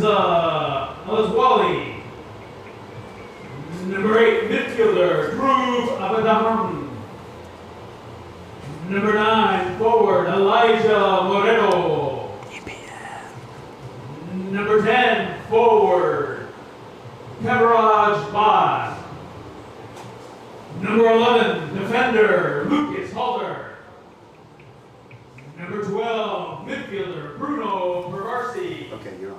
Hamza Al-Zwali. Number 8, midfielder, Dhruv Abadaman. Number 9, forward, Elijah Moreno. Number 10, forward, Kavaraj Baz. Number 11, defender, Lucas Halder. Number 12, midfielder, Bruno Pervarsi. Okay, you're on.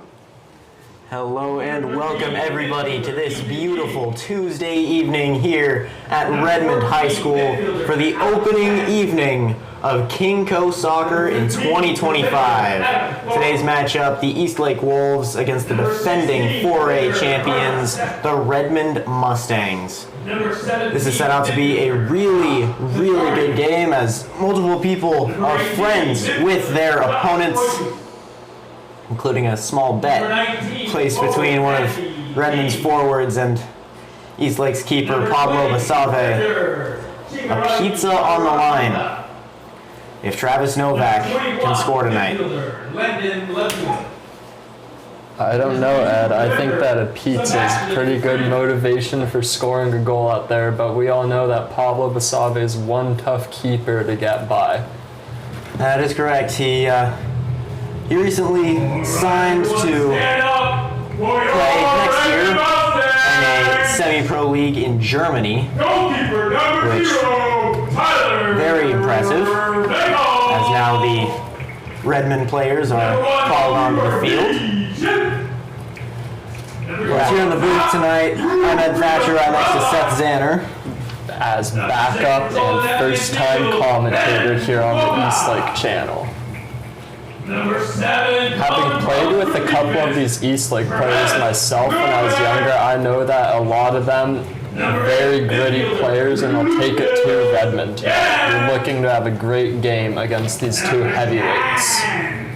Hello and welcome everybody to this beautiful Tuesday evening here at Redmond High School for the opening evening of Kingco Soccer in 2025. Today's matchup, the Eastlake Wolves against the defending 4A champions, the Redmond Mustangs. This is set out to be a really good game as multiple people are friends with their opponents, including a small bet placed between one of Redmond's forwards and Eastlake's keeper, Pablo Basave. A pizza on the line if Travis Novak can score tonight. I don't know, Ed. I think that a pizza is pretty good motivation for scoring a goal out there, but we all know that Pablo Basave is one tough keeper to get by. That is correct. He recently signed to play next year in a semi-pro league in Germany, which very impressive, as now the Redmond players are called onto the field. Here in the booth tonight, Ahmed Thatcher right next to Seth Zanner As backup and first-time commentator here on the Eastlake channel. Having played with a couple of these Eastlake players myself when I was younger, I know that a lot of them are very gritty players and will take it to Redmond. We're looking to have a great game against these two heavyweights.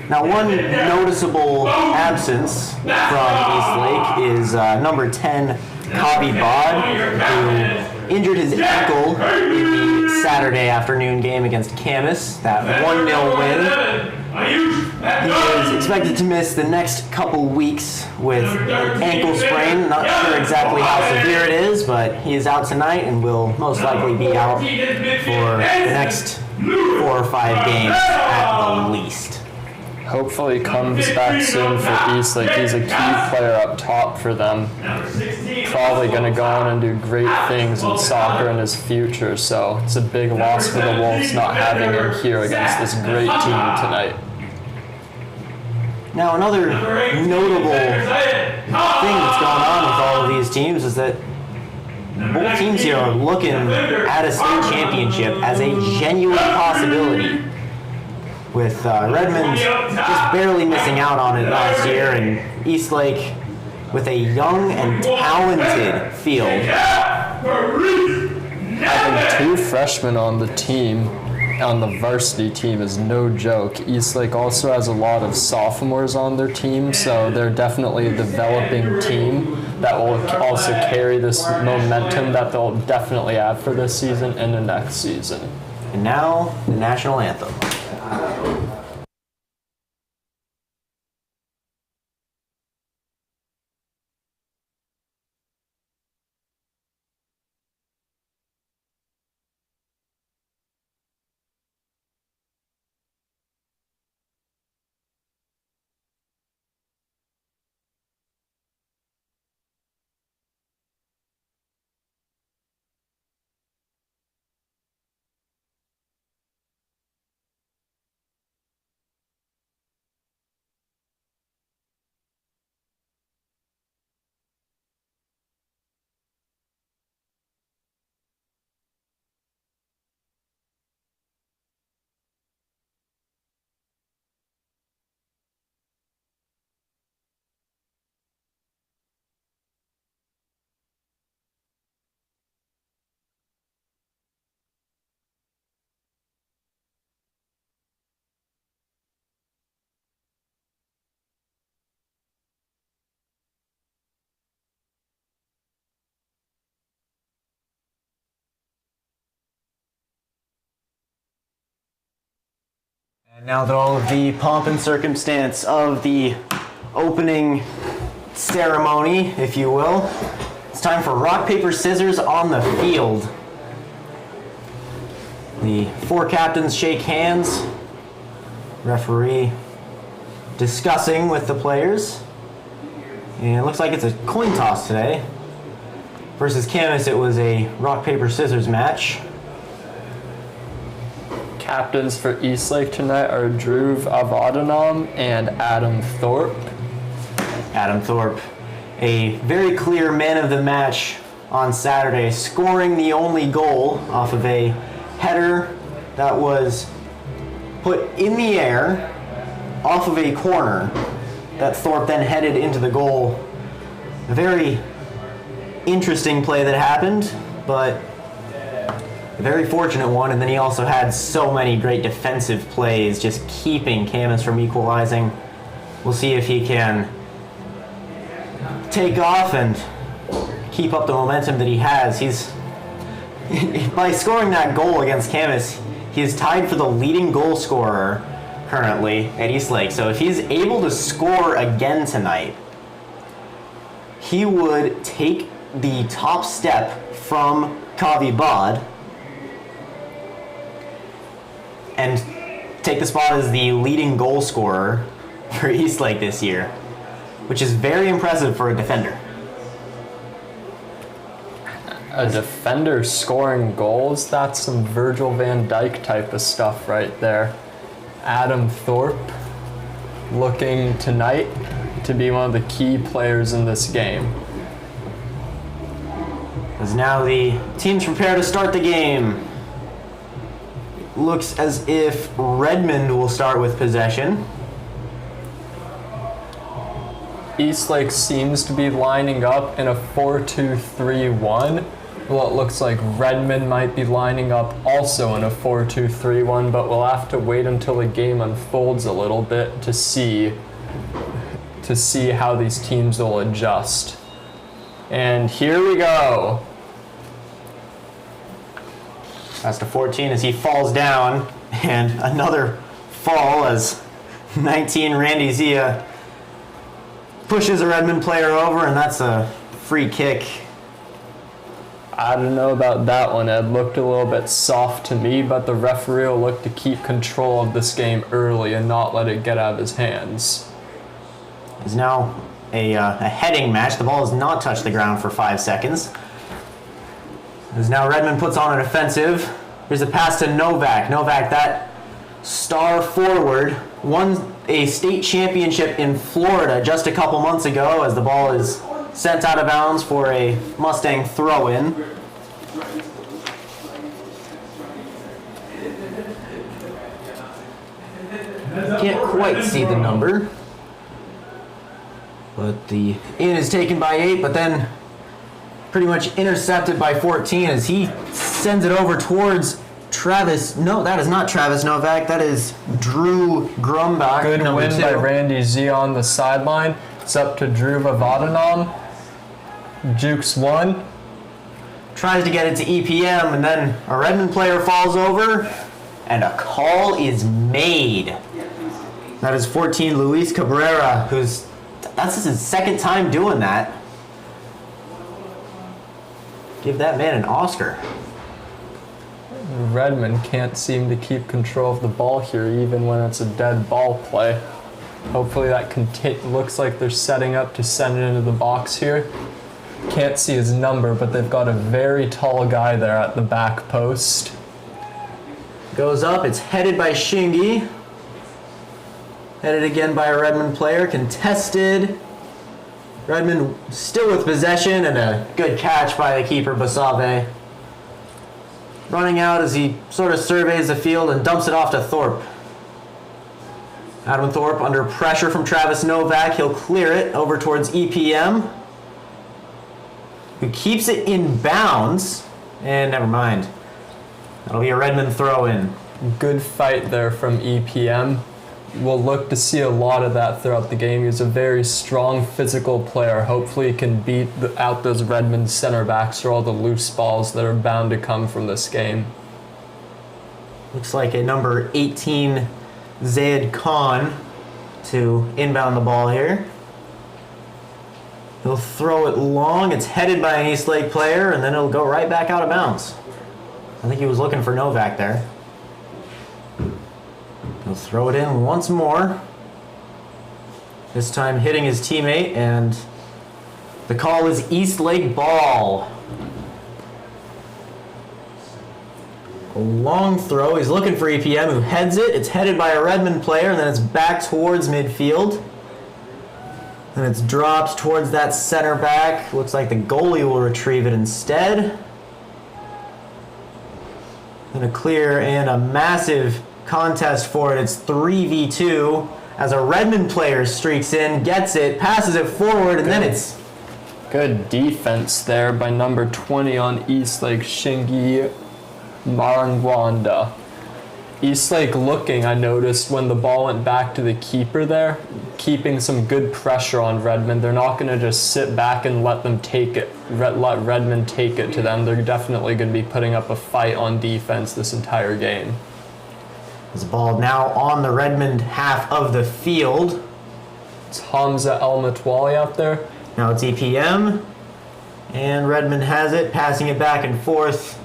Now, one noticeable absence from Eastlake is number 10, Kavi Bod, who injured his ankle in the Saturday afternoon game against Camas, that 1-0 win. He is expected to miss the next couple weeks with an ankle sprain. Not sure exactly how severe it is, but he is out tonight and will most likely be out for the next 4 or 5 games at the least. Hopefully he comes back soon for Eastlake. He's a key player up top for them. Probably going to go on and do great things in soccer in his future, so it's a big loss for the Wolves not having him here against this great team tonight. Now, another notable thing that's going on with all of these teams is that both teams here are looking at a state championship as a genuine possibility, with Redmond just barely missing out on it last year, and Eastlake with a young and talented field. Having 2 freshmen on the team, on the varsity team, is no joke. Eastlake also has a lot of sophomores on their team, so they're definitely a developing team that will also carry this momentum that they'll definitely have for this season and the next season. And now, the national anthem. And now that all of the pomp and circumstance of the opening ceremony, if you will. It's time for rock, paper, scissors on the field. The four captains shake hands. Referee discussing with the players. And it looks like it's a coin toss today. Versus Camas, it was a rock, paper, scissors match. Captains for Eastlake tonight are Drew Avadanam and Adam Thorpe. Adam Thorpe, a very clear man of the match on Saturday, scoring the only goal off of a header that was put in the air off of a corner that Thorpe then headed into the goal. A very interesting play that happened, but a very fortunate one. And then he also had so many great defensive plays, just keeping Camas from equalizing. We'll see if he can take off and keep up the momentum that he has. He's by scoring that goal against Camas, he is tied for the leading goal scorer currently at Eastlake. So if he's able to score again tonight, he would take the top step from Kavi Bod and take the spot as the leading goal scorer for Eastlake this year, which is very impressive for a defender. A defender scoring goals, that's some Virgil van Dijk type of stuff right there. Adam Thorpe looking tonight to be one of the key players in this game. As now the teams prepare to start the game. Looks as if Redmond will start with possession. Eastlake seems to be lining up in a 4-2-3-1. Well, it looks like Redmond might be lining up also in a 4-2-3-1, but we'll have to wait until the game unfolds a little bit to see how these teams will adjust. And here we go. That's to 14 as he falls down, and another fall as 19 Randy Zia pushes a Redmond player over, and that's a free kick. I don't know about that one. It looked a little bit soft to me, but the referee will look to keep control of this game early and not let it get out of his hands. It's now a heading match. The ball has not touched the ground for 5 seconds. As now Redmond puts on an offensive. Here's a pass to Novak. Novak, that star forward, won a state championship in Florida just a couple months ago, as the ball is sent out of bounds for a Mustang throw-in. Can't quite see the number, but the in is taken by 8, but then pretty much intercepted by 14 as he sends it over towards Travis. No, that is not Travis Novak. That is Drew Grumbach. Good win 2. by Randy Z on the sideline. It's up to Drew Avadanam. Jukes one. Tries to get it to EPM, and then a Redmond player falls over, and a call is made. That is 14 Luis Cabrera, that's his second time doing that. Give that man an Oscar. Redmond can't seem to keep control of the ball here, even when it's a dead ball play. Hopefully that looks like they're setting up to send it into the box here. Can't see his number, but they've got a very tall guy there at the back post. Goes up, it's headed by Shingi. Headed again by a Redmond player, contested. Redmond still with possession, and a good catch by the keeper, Basave. Running out as he sort of surveys the field and dumps it off to Thorpe. Adam Thorpe under pressure from Travis Novak. He'll clear it over towards EPM, who keeps it in bounds. And never mind. That'll be a Redmond throw-in. Good fight there from EPM. We'll look to see a lot of that throughout the game. He's a very strong physical player. Hopefully he can beat out those Redmond center backs for all the loose balls that are bound to come from this game. Looks like a number 18 Zayed Khan to inbound the ball here. He'll throw it long. It's headed by an Eastlake player, and then it'll go right back out of bounds. I think he was looking for Novak there. He'll throw it in once more. This time hitting his teammate, and the call is Eastlake ball. A long throw. He's looking for EPM, who heads it. It's headed by a Redmond player, and then it's back towards midfield. And it's dropped towards that center back. Looks like the goalie will retrieve it instead. And a clear and a massive contest for it. It's 3v2 as a Redmond player streaks in, gets it, passes it forward, and then it's... Good defense there by number 20 on Eastlake, Shingi Marangwanda. Eastlake looking, I noticed, when the ball went back to the keeper there, keeping some good pressure on Redmond. They're not going to just sit back and let them take it, let Redmond take it to them. They're definitely going to be putting up a fight on defense this entire game. This ball now on the Redmond half of the field. It's Hamza El Matwali out there. Now it's EPM, and Redmond has it, passing it back and forth,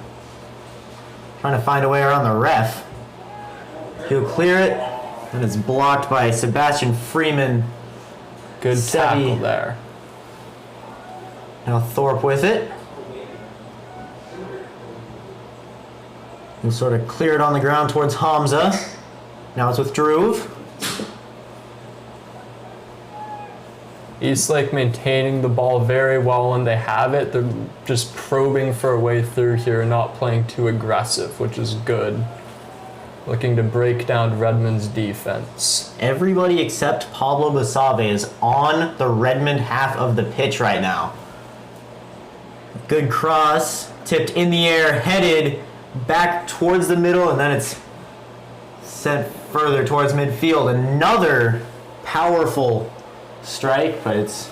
trying to find a way around the ref. He'll clear it, and it's blocked by Sebastian Freeman. Good tackle there. Now Thorpe with it. He'll sort of clear it on the ground towards Hamza. Now it's with Druve. Eastlake maintaining the ball very well when they have it. They're just probing for a way through here and not playing too aggressive, which is good. Looking to break down Redmond's defense. Everybody except Pablo Basave is on the Redmond half of the pitch right now. Good cross, tipped in the air, headed back towards the middle, and then it's sent further towards midfield. Another powerful strike, but it's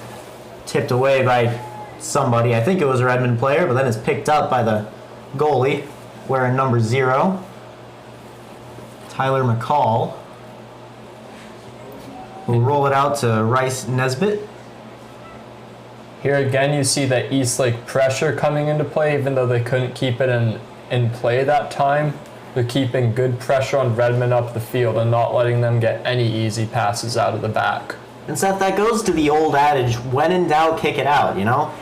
tipped away by somebody. I think it was a Redmond player, but then it's picked up by the goalie wearing number 0, Tyler McCall. We'll roll it out to Rice Nesbitt. Here again, you see that Eastlake pressure coming into play, even though they couldn't keep it in play that time. They're keeping good pressure on Redmond up the field and not letting them get any easy passes out of the back. And Seth, that goes to the old adage, when in doubt, kick it out, you know?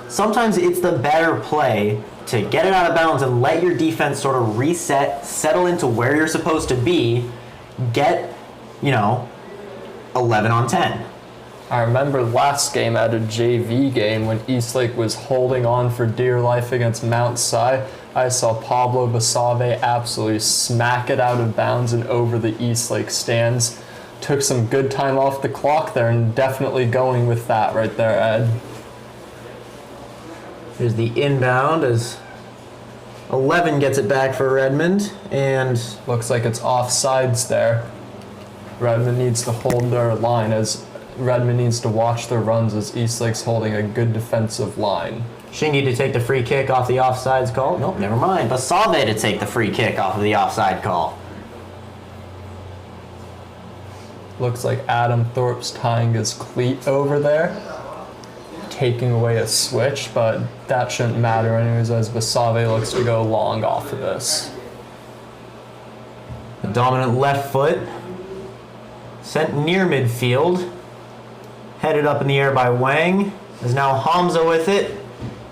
Sometimes it's the better play to get it out of bounds and let your defense sort of reset, settle into where you're supposed to be, get, 11 on 10. I remember last game at a JV game when Eastlake was holding on for dear life against Mount Si. I saw Pablo Basave absolutely smack it out of bounds and over the Eastlake stands. Took some good time off the clock there, and definitely going with that right there, Ed. Here's the inbound as 11 gets it back for Redmond, and looks like it's offsides there. Redmond needs to hold their line, as Redmond needs to watch their runs, as Eastlake's holding a good defensive line. Shingi to take the free kick off the offsides call. Nope, never mind. Basave to take the free kick off of the offside call. Looks like Adam Thorpe's tying his cleat over there, taking away a switch, but that shouldn't matter anyways, as Basave looks to go long off of this. The dominant left foot, sent near midfield, headed up in the air by Wang. Is now Hamza with it.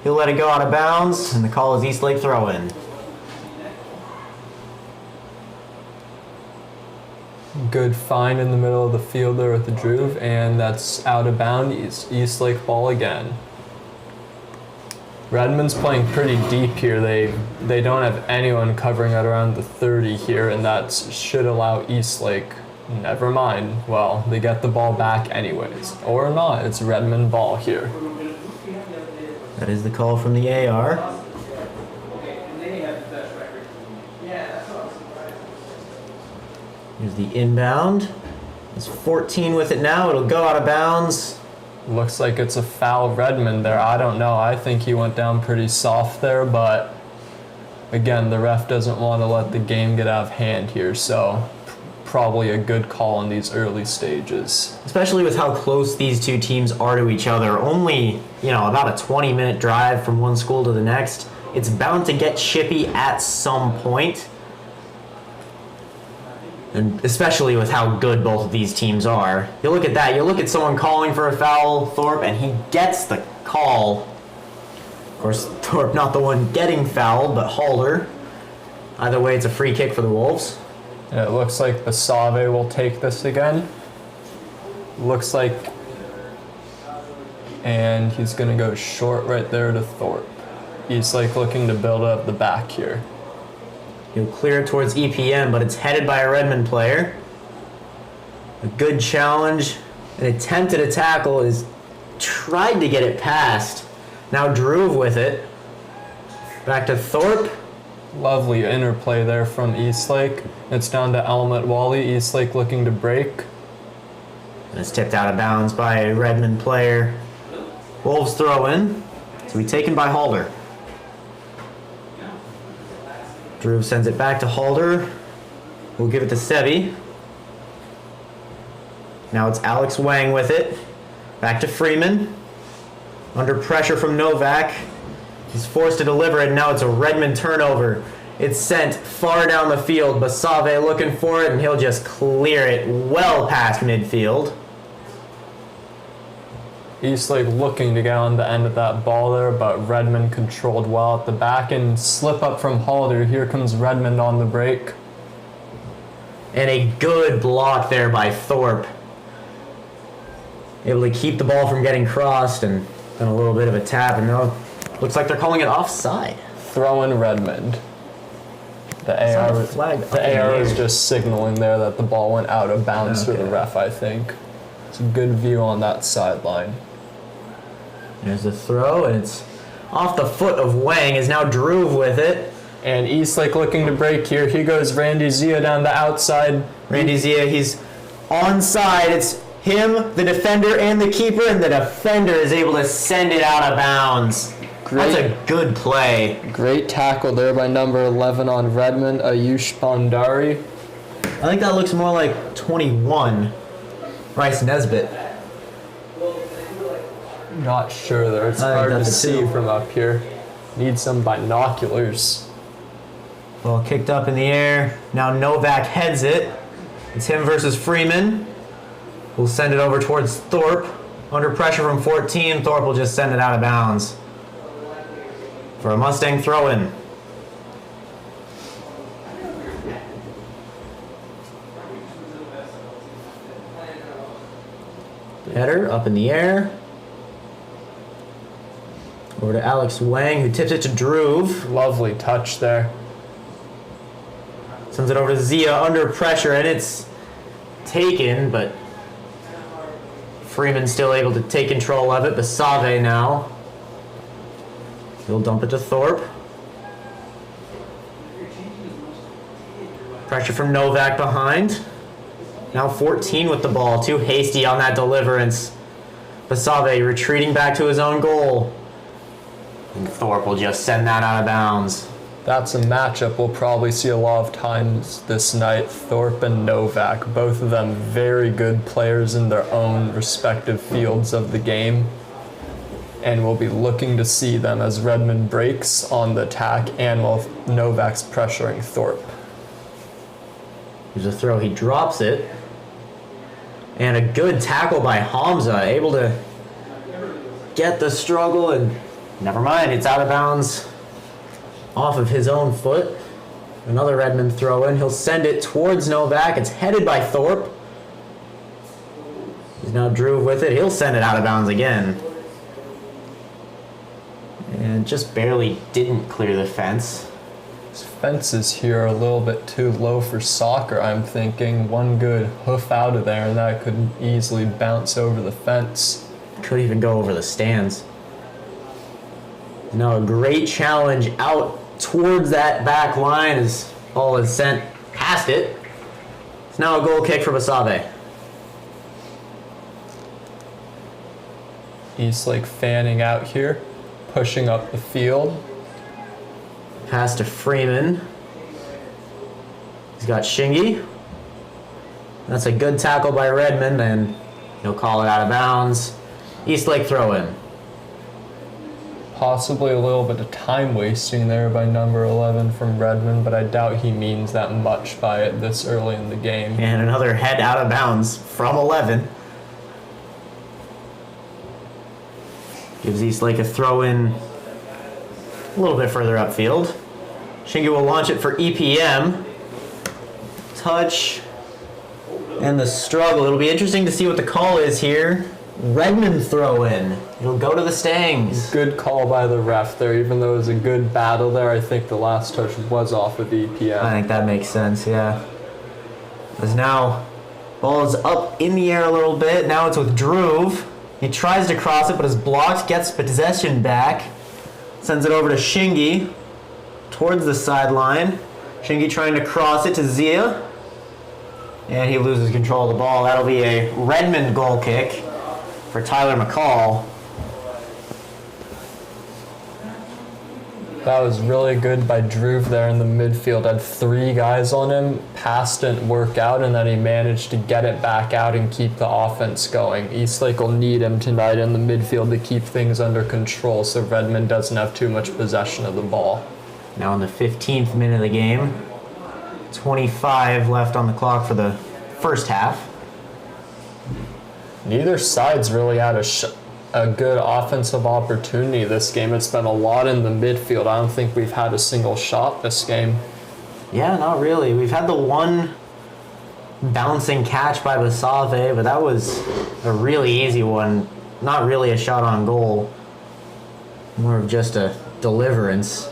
He'll let it go out of bounds, and the call is Eastlake throw-in. Good find in the middle of the field there with the Druve, and that's out of bounds. Eastlake ball again. Redmond's playing pretty deep here. They don't have anyone covering at around the 30 here, and that should allow Eastlake. Never mind. Well, they get the ball back anyways. Or not. It's Redmond ball here. That is the call from the AR. Here's the inbound. It's 14 with it now. It'll go out of bounds. Looks like it's a foul Redmond there. I don't know. I think he went down pretty soft there, but again, the ref doesn't want to let the game get out of hand here, so probably a good call in these early stages. Especially with how close these two teams are to each other. Only, about a 20-minute drive from one school to the next. It's bound to get chippy at some point. And especially with how good both of these teams are. You look at that. You look at someone calling for a foul, Thorpe, and he gets the call. Of course, Thorpe not the one getting fouled, but Halder. Either way, it's a free kick for the Wolves. And it looks like Basave will take this again. Looks like... And he's going to go short right there to Thorpe. Eastlake looking to build up the back here. He'll clear it towards EPM, but it's headed by a Redmond player. A good challenge. An attempt at a tackle is tried to get it past. Now Druve with it. Back to Thorpe. Lovely interplay there from Eastlake. It's down to Elmet Wally. Eastlake looking to break. And it's tipped out of bounds by a Redmond player. Wolves throw in. To be taken by Halder. Druve sends it back to Halder. We'll give it to Sevi. Now it's Alex Wang with it. Back to Freeman. Under pressure from Novak. He's forced to deliver it, and now it's a Redmond turnover. It's sent far down the field. Basave looking for it, and he'll just clear it well past midfield. Eastlake looking to get on the end of that ball there, but Redmond controlled well at the back, and slip up from Halder. Here comes Redmond on the break. And a good block there by Thorpe. Able to keep the ball from getting crossed, and then a little bit of a tap, and now looks like they're calling it offside. Throw in Redmond. The AR is just signaling there that the ball went out of bounds for the ref, I think. It's a good view on that sideline. There's the throw, and it's off the foot of Wang. Is now Druve with it. And Eastlake looking to break here. Here goes Randy Zia down the outside. Randy Zia, he's onside. It's him, the defender, and the keeper, and the defender is able to send it out of bounds. That's a good play. Great tackle there by number 11 on Redmond, Ayush Bandari. I think that looks more like 21. Bryce Nesbitt. Not sure there. It's hard to see from up here. Need some binoculars. Ball kicked up in the air. Now Novak heads it. It's him versus Freeman. We'll send it over towards Thorpe. Under pressure from 14, Thorpe will just send it out of bounds. For a Mustang throw-in. Header up in the air. Over to Alex Wang, who tips it to Druve. Lovely touch there. Sends it over to Zia under pressure, and it's taken, but Freeman's still able to take control of it. Basave now. He'll dump it to Thorpe. Pressure from Novak behind. Now 14 with the ball. Too hasty on that deliverance. Basave retreating back to his own goal. And Thorpe will just send that out of bounds. That's a matchup we'll probably see a lot of times this night. Thorpe and Novak, both of them very good players in their own respective fields of the game. And we'll be looking to see them as Redmond breaks on the attack and while Novak's pressuring Thorpe. There's a throw, he drops it. And a good tackle by Hamza, able to get the struggle, and never mind, it's out of bounds off of his own foot. Another Redmond throw in, he'll send it towards Novak, it's headed by Thorpe. He's now Druve with it, he'll send it out of bounds again. And just barely didn't clear the fence. These fences here are a little bit too low for soccer, I'm thinking. One good hoof out of there and that could easily bounce over the fence. Could even go over the stands. Now a great challenge out towards that back line as ball is sent past it. It's now a goal kick for Basave. Eastlake fanning out here, pushing up the field. Pass to Freeman. He's got Shingy. That's a good tackle by Redmond, and he'll call it out of bounds. Eastlake throw in. Possibly a little bit of time wasting there by number 11 from Redmond, but I doubt he means that much by it this early in the game. And another head out of bounds from 11. Gives Eastlake a throw in a little bit further upfield. Shingy will launch it for EPM. Touch. And the struggle. It'll be interesting to see what the call is here. Redmond throw in. It'll go to the Stangs. Good call by the ref there, even though it was a good battle there. I think the last touch was off of EPM. I think that makes sense, yeah. As now, ball is up in the air a little bit. Now it's with Druve. He tries to cross it, but is blocked, gets possession back. Sends it over to Shingy towards the sideline. Shingy trying to cross it to Zia. And he loses control of the ball. That'll be a Redmond goal kick for Tyler McCall. That was really good by Druve there in the midfield. Had 3 guys on him, pass didn't work out, and then he managed to get it back out and keep the offense going. Eastlake will need him tonight in the midfield to keep things under control so Redmond doesn't have too much possession of the ball. Now in the 15th minute of the game. 25 left on the clock for the first half. Neither side's really had a good offensive opportunity this game. It's been a lot in the midfield. I don't think we've had a single shot this game. Yeah, not really. We've had the one bouncing catch by Basave, but that was a really easy one. Not really a shot on goal. More of just a deliverance.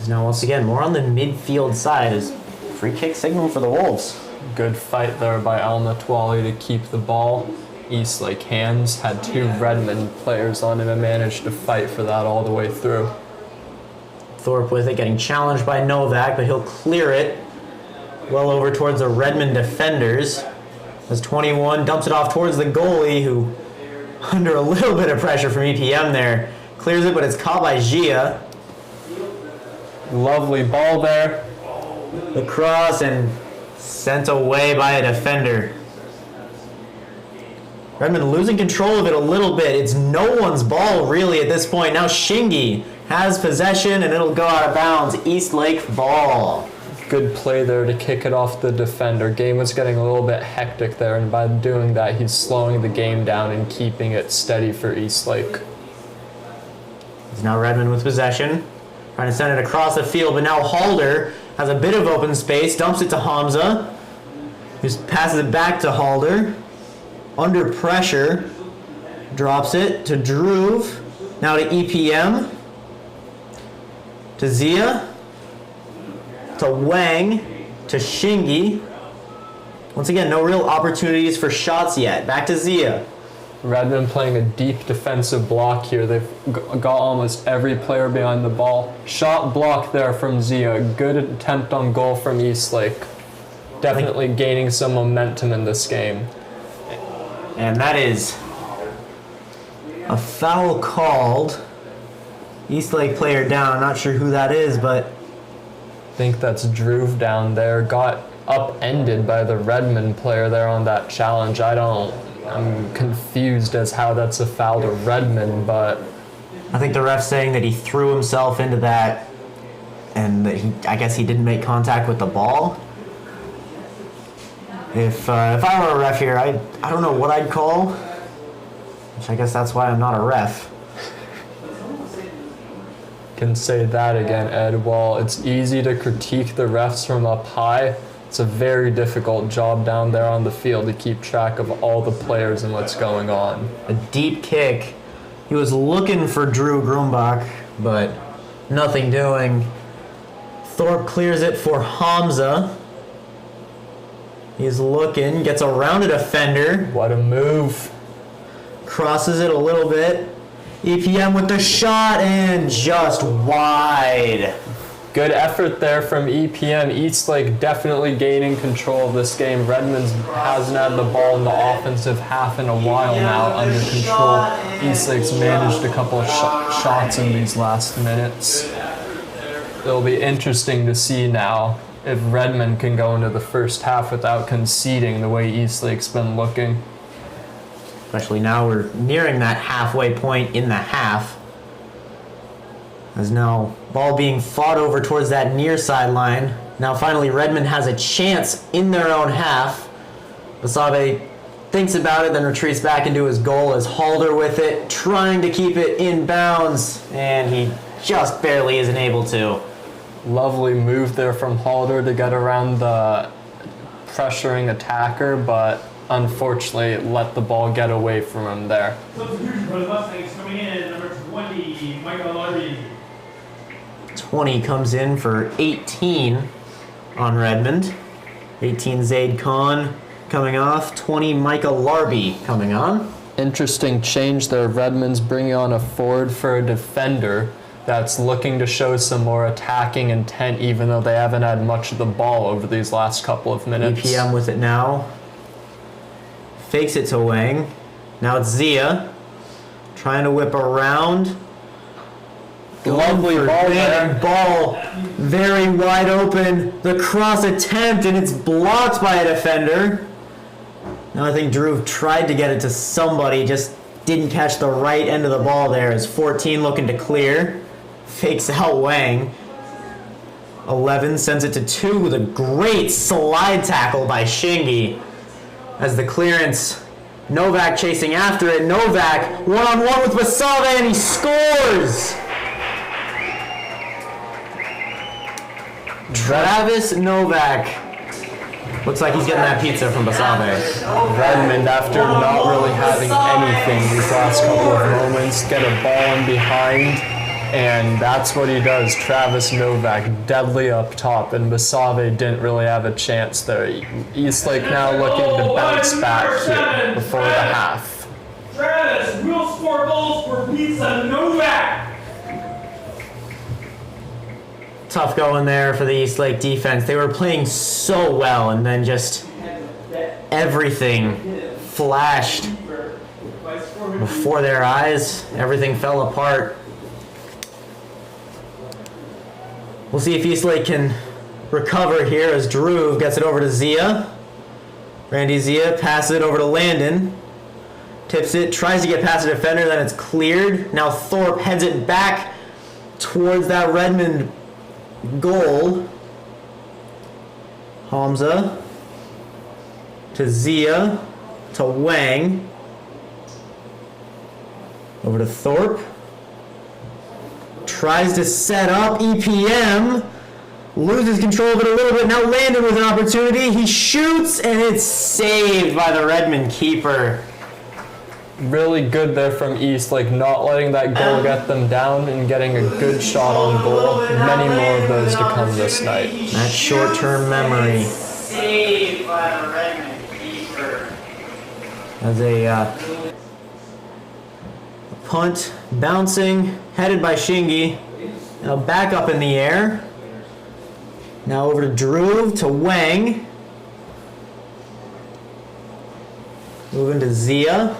Now once again, more on the midfield side is free kick signal for the Wolves. Good fight there by Al Natwali to keep the ball. Eastlake hands, had 2 Redmond players on him and managed to fight for that all the way through. Thorpe with it, getting challenged by Novak, but he'll clear it well over towards the Redmond defenders. As 21 dumps it off towards the goalie, who, under a little bit of pressure from EPM there, clears it, but it's caught by Gia. Lovely ball there. The cross and sent away by a defender. Redmond losing control of it a little bit. It's no one's ball really at this point. Now Shingy has possession and it'll go out of bounds. Eastlake ball. Good play there to kick it off the defender. Game was getting a little bit hectic there, and by doing that, he's slowing the game down and keeping it steady for Eastlake. It's now Redmond with possession. Trying to send it across the field, but now Halder has a bit of open space, dumps it to Hamza, who passes it back to Halder. Under pressure, drops it to Druve, now to EPM, to Zia, to Wang, to Shingy. Once again, no real opportunities for shots yet. Back to Zia. Redmond playing a deep defensive block here. They've got almost every player behind the ball. Shot block there from Zia. Good attempt on goal from Eastlake. Definitely gaining some momentum in this game. And that is a foul called. Eastlake player down. I'm not sure who that is, but I think that's Druve down there. Got upended by the Redmond player there on that challenge. I'm confused as how that's a foul to Redmond, but I think the ref's saying that he threw himself into that and that I guess he didn't make contact with the ball. If I were a ref here, I don't know what I'd call, which I guess that's why I'm not a ref. Can say that again, Ed. While it's easy to critique the refs from up high, it's a very difficult job down there on the field to keep track of all the players and what's going on. A deep kick. He was looking for Drew Grumbach, but nothing doing. Thorpe clears it for Hamza. He's looking, gets around a defender. What a move. Crosses it a little bit. EPM with the shot and just wide. Good effort there from EPM. Eastlake definitely gaining control of this game. Redmond hasn't had the ball in the offensive half in a while now under control. Eastlake's managed a couple of shots in these last minutes. It'll be interesting to see now if Redmond can go into the first half without conceding the way Eastlake's been looking. Especially now we're nearing that halfway point in the half. As now ball being fought over towards that near sideline. Now finally Redmond has a chance in their own half. Basabe thinks about it, then retreats back into his goal as Halder with it, trying to keep it in bounds, and he just barely isn't able to. Lovely move there from Halder to get around the pressuring attacker, but unfortunately let the ball get away from him there. Substitution for the Mustangs coming in, number 20, Michael Larby. 20 comes in for 18 on Redmond. 18 Zaid Khan coming off, 20 Micah Larby coming on. Interesting change there. Redmond's bringing on a forward for a defender that's looking to show some more attacking intent, even though they haven't had much of the ball over these last couple of minutes. EPM with it now. Fakes it to Wang. Now it's Zia. Trying to whip around. Lovely ball there. Ball very wide open. The cross attempt, and it's blocked by a defender. Now I think Drew tried to get it to somebody, just didn't catch the right end of the ball there. As 14 looking to clear. Fakes out Wang. 11 sends it to 2 with a great slide tackle by Shingi. As the clearance, Novak chasing after it. Novak one-on-one with Basabe, and he scores! Travis Novak. Looks like he's getting that pizza from Basabe. Redmond, after not really having anything these last couple of moments, get a ball in behind, and that's what he does. Travis Novak, deadly up top, and Basabe didn't really have a chance there. Eastlake now looking to bounce back here before the half. Travis will score goals for Pizza Novak. Tough going there for the Eastlake defense. They were playing so well, and then just everything flashed before their eyes. Everything fell apart. We'll see if Eastlake can recover here as Drew gets it over to Zia. Randy Zia passes it over to Landon. Tips it, tries to get past the defender, then it's cleared. Now Thorpe heads it back towards that Redmond goal. Hamza to Zia to Wang. Over to Thorpe. Tries to set up EPM. Loses control of it a little bit. Now Landon with an opportunity. He shoots, and it's saved by the Redmond keeper. Really good there from Eastlake, not letting that goal get them down and getting a good shot on goal. Many more of those to come this night. That short-term memory. Saved by the Redmond keeper. As a punt, bouncing, headed by Shingi. Now back up in the air. Now over to Drew, to Wang. Moving to Zia.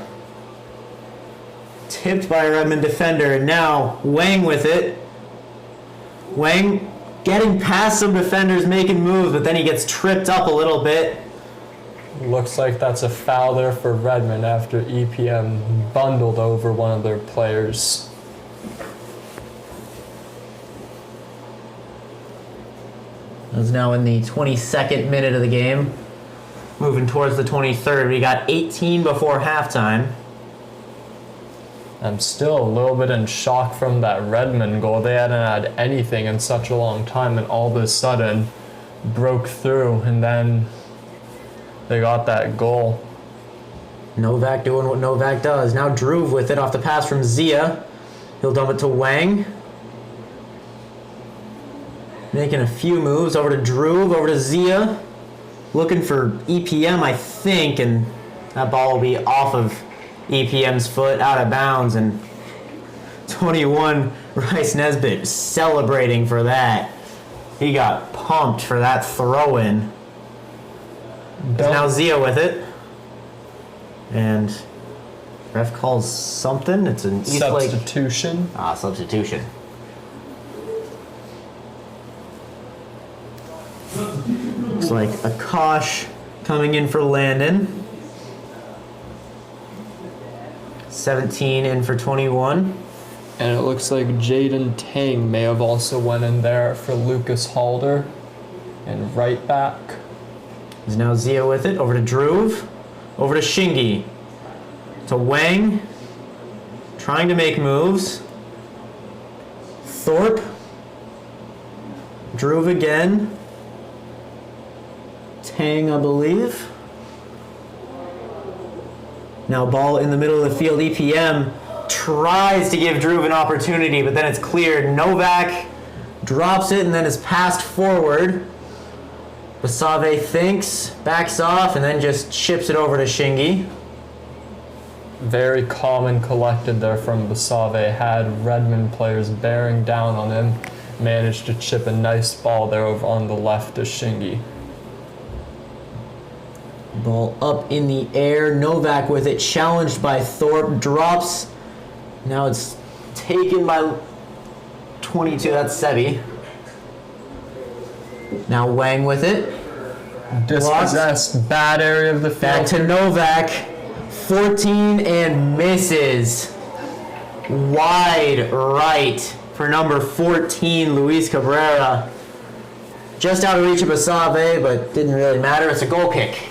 Tipped by a Redmond defender, and now Wang with it. Wang getting past some defenders, making moves, but then he gets tripped up a little bit. Looks like that's a foul there for Redmond after EPM bundled over one of their players. It's now in the 22nd minute of the game. Moving towards the 23rd. We got 18 before halftime. I'm still a little bit in shock from that Redmond goal. They hadn't had anything in such a long time, and all of a sudden broke through, and then they got that goal. Novak doing what Novak does. Now Drew with it off the pass from Zia. He'll dump it to Wang. Making a few moves. Over to Drew, over to Zia. Looking for EPM, I think, and that ball will be off of EPM's foot, out of bounds, and 21 Rice Nesbitt celebrating for that. He got pumped for that throw-in. Now Zia with it. And ref calls something. It's an Eastlake substitution. substitution. Looks like Akash coming in for Landon. 17 in for 21. And it looks like Jaden Tang may have also went in there for Lucas Halder. And right back. Is now Zia with it. Over to Dhruv. Over to Shingi. To Wang. Trying to make moves. Thorpe. Dhruv again. Tang, I believe. Now ball in the middle of the field. EPM tries to give Dhruv an opportunity, but then it's cleared. Novak drops it and then is passed forward. Basave thinks, backs off, and then just chips it over to Shingi. Very calm and collected there from Basave. Had Redmond players bearing down on him. Managed to chip a nice ball there over on the left to Shingi. Ball up in the air. Novak with it, challenged by Thorpe, drops. Now it's taken by 22. That's Sebi. Now Wang with it. Dispossessed. Bad area of the field. Back to Novak. 14 and misses. Wide right for number 14, Luis Cabrera. Just out of reach of Basave, but didn't really matter. It's a goal kick.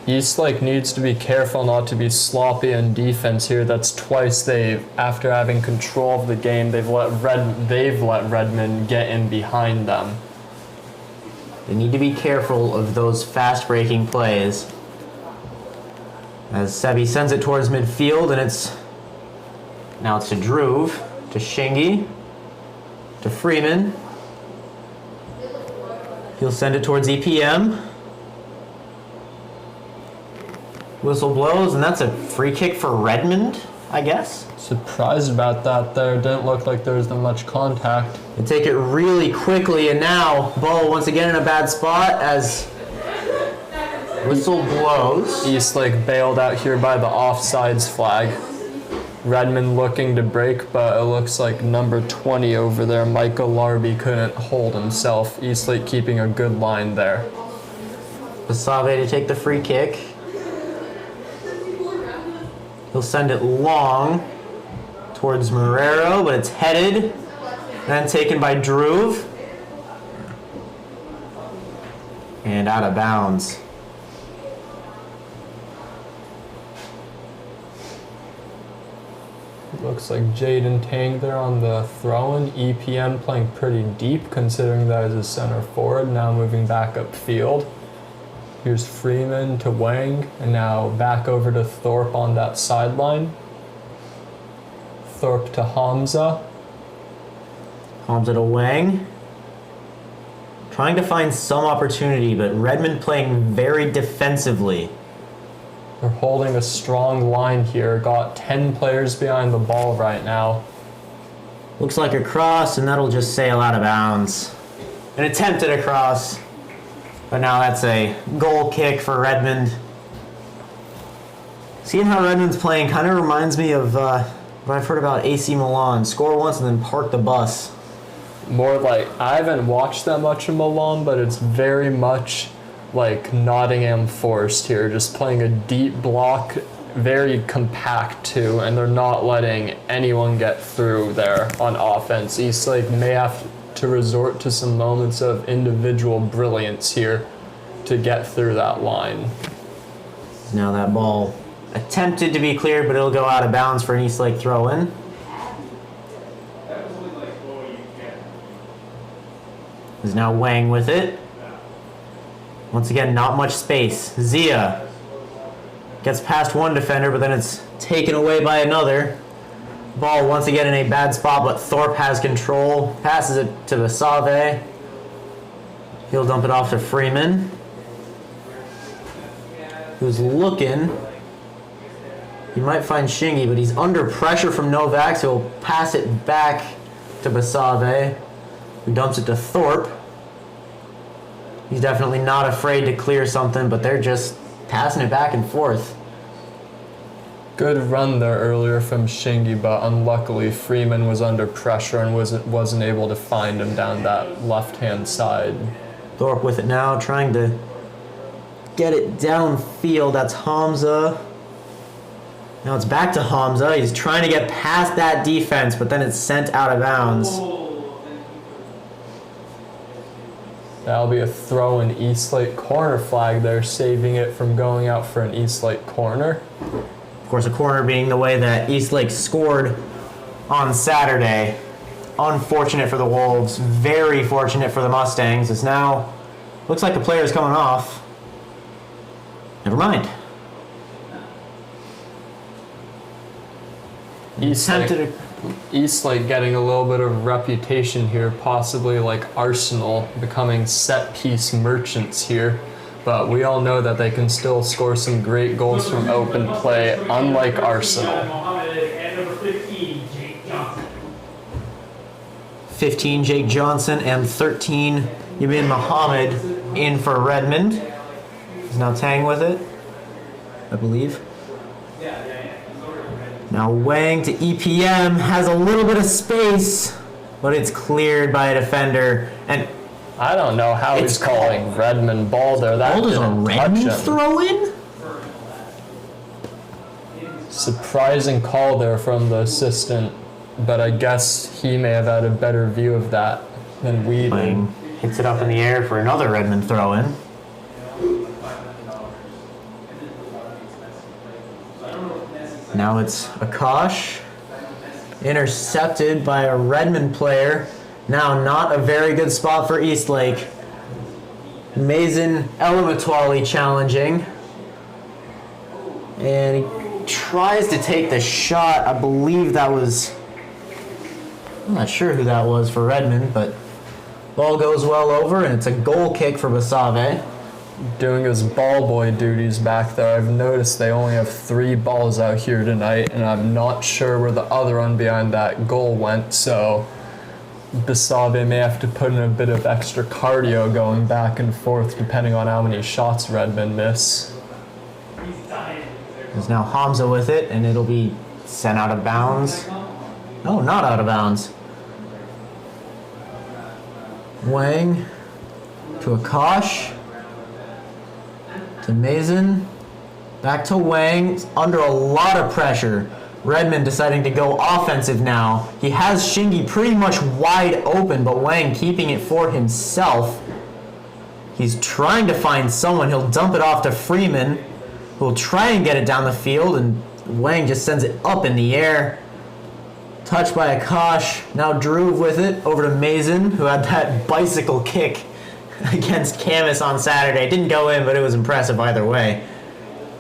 Eastlake needs to be careful not to be sloppy in defense here. That's twice after having control of the game, they've let Redmond get in behind them. They need to be careful of those fast-breaking plays. As Sebi sends it towards midfield, and now it's to Dhruv, to Shingi, to Freeman. He'll send it towards EPM. Whistle blows, and that's a free kick for Redmond, I guess. Surprised about that there. Didn't look like there was that much contact. They take it really quickly, and now ball once again in a bad spot as whistle blows. Eastlake bailed out here by the offsides flag. Redmond looking to break, but it looks like number 20 over there, Michael Larby, couldn't hold himself. Eastlake keeping a good line there. Basave to take the free kick. He'll send it long towards Marrero, but it's headed, then taken by Dhruv, and out of bounds. Looks like Jaden Tang there on the throw-in. EPM playing pretty deep considering that is a center forward, now moving back upfield. Here's Freeman to Wang, and now back over to Thorpe on that sideline. Thorpe to Hamza. Hamza to Wang. Trying to find some opportunity, but Redmond playing very defensively. They're holding a strong line here. Got 10 players behind the ball right now. Looks like a cross, and that'll just sail out of bounds. An attempt at a cross, but now that's a goal kick for Redmond. Seeing how Redmond's playing kind of reminds me of what I've heard about AC Milan. Score once and then park the bus. More like, I haven't watched that much of Milan, but it's very much like Nottingham Forest here, just playing a deep block, very compact too, and they're not letting anyone get through there on offense. Eastlake may have to resort to some moments of individual brilliance here to get through that line. Now that ball attempted to be cleared, but it'll go out of bounds for an Eastlake throw-in. Is now Wang with it. Once again, not much space. Zia gets past one defender, but then it's taken away by another. Ball once again in a bad spot, but Thorpe has control. Passes it to Basave. He'll dump it off to Freeman, who's looking. He might find Shingi, but he's under pressure from Novak, so he'll pass it back to Basave, who dumps it to Thorpe. He's definitely not afraid to clear something, but they're just passing it back and forth. Good run there earlier from Shingi, but unluckily Freeman was under pressure and wasn't able to find him down that left-hand side. Thorpe with it now, trying to get it downfield. That's Hamza. Now it's back to Hamza. He's trying to get past that defense, but then it's sent out of bounds. That'll be a throw in Eastlake. Corner flag there, saving it from going out for an Eastlake corner. Of course, a corner being the way that Eastlake scored on Saturday. Unfortunate for the Wolves, very fortunate for the Mustangs. It's now, looks like the player is coming off. Never mind. Eastlake getting a little bit of reputation here, possibly like Arsenal becoming set-piece merchants here. But we all know that they can still score some great goals from open play, unlike Arsenal. And number 15, Jake Johnson. 15, Jake Johnson, and 13, Yamin Mohammed in for Redmond. He's now Tang with it, I believe. Now Wang to EPM, has a little bit of space, but it's cleared by a defender. And I don't know how he's calling Redmond ball there. That is a didn't touch Redmond him. throw in? Surprising call there from the assistant, but I guess he may have had a better view of that than we did. Wang hits it up in the air for another Redmond throw in. Now it's Akash, intercepted by a Redmond player. Now not a very good spot for Eastlake. Mason Elamatwali challenging. And he tries to take the shot. I believe that was, I'm not sure who that was for Redmond, but ball goes well over and it's a goal kick for Basave. Doing his ball boy duties back there. I've noticed they only have 3 balls out here tonight, and I'm not sure where the other one behind that goal went, so Basave may have to put in a bit of extra cardio going back and forth depending on how many shots Redmond miss. There's now Hamza with it, and it'll be sent out of bounds. No, not out of bounds. Wang to Akash. To Mason, back to Wang, under a lot of pressure. Redmond deciding to go offensive now. He has Shingi pretty much wide open, but Wang keeping it for himself. He's trying to find someone. He'll dump it off to Freeman, who'll try and get it down the field, and Wang just sends it up in the air. Touched by Akash. Now Dhruv with it, over to Mason, who had that bicycle kick against Camus on Saturday. Didn't go in, but it was impressive either way.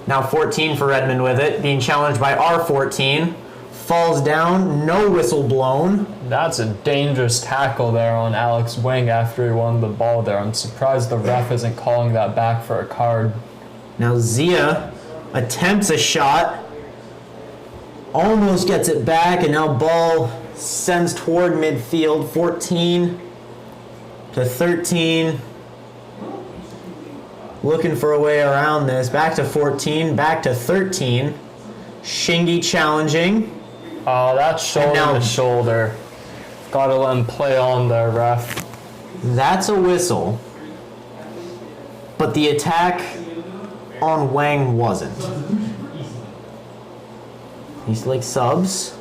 Now 14 for Redmond with it, being challenged by R14. Falls down, no whistle blown. That's a dangerous tackle there on Alex Wang after he won the ball there. I'm surprised the ref isn't calling that back for a card. Now Zia attempts a shot, almost gets it back, and now ball sends toward midfield. 14 to 13. Looking for a way around this. Back to 14, back to 13. Shingi challenging. Oh, that's shoulder to shoulder. Gotta let him play on there, ref. That's a whistle. But the attack on Wang wasn't. Eastlake subs.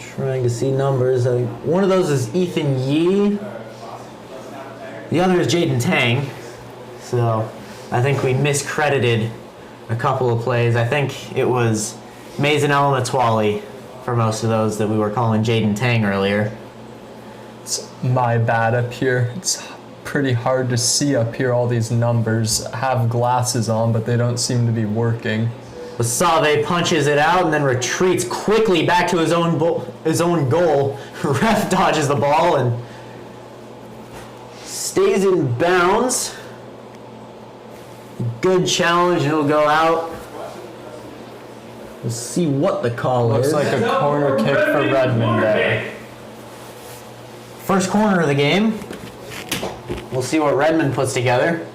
Trying to see numbers. One of those is Ethan Yee. The other is Jaden Tang. So I think we miscredited a couple of plays. I think it was Mason Elamatwali for most of those that we were calling Jaden Tang earlier. It's my bad up here. It's pretty hard to see up here, all these numbers. I have glasses on, but they don't seem to be working. Basave punches it out and then retreats quickly back to his own goal. Ref dodges the ball and stays in bounds. Good challenge, and it'll go out. We'll see what the call is. Looks like a corner kick for Redmond there. First corner of the game. We'll see what Redmond puts together.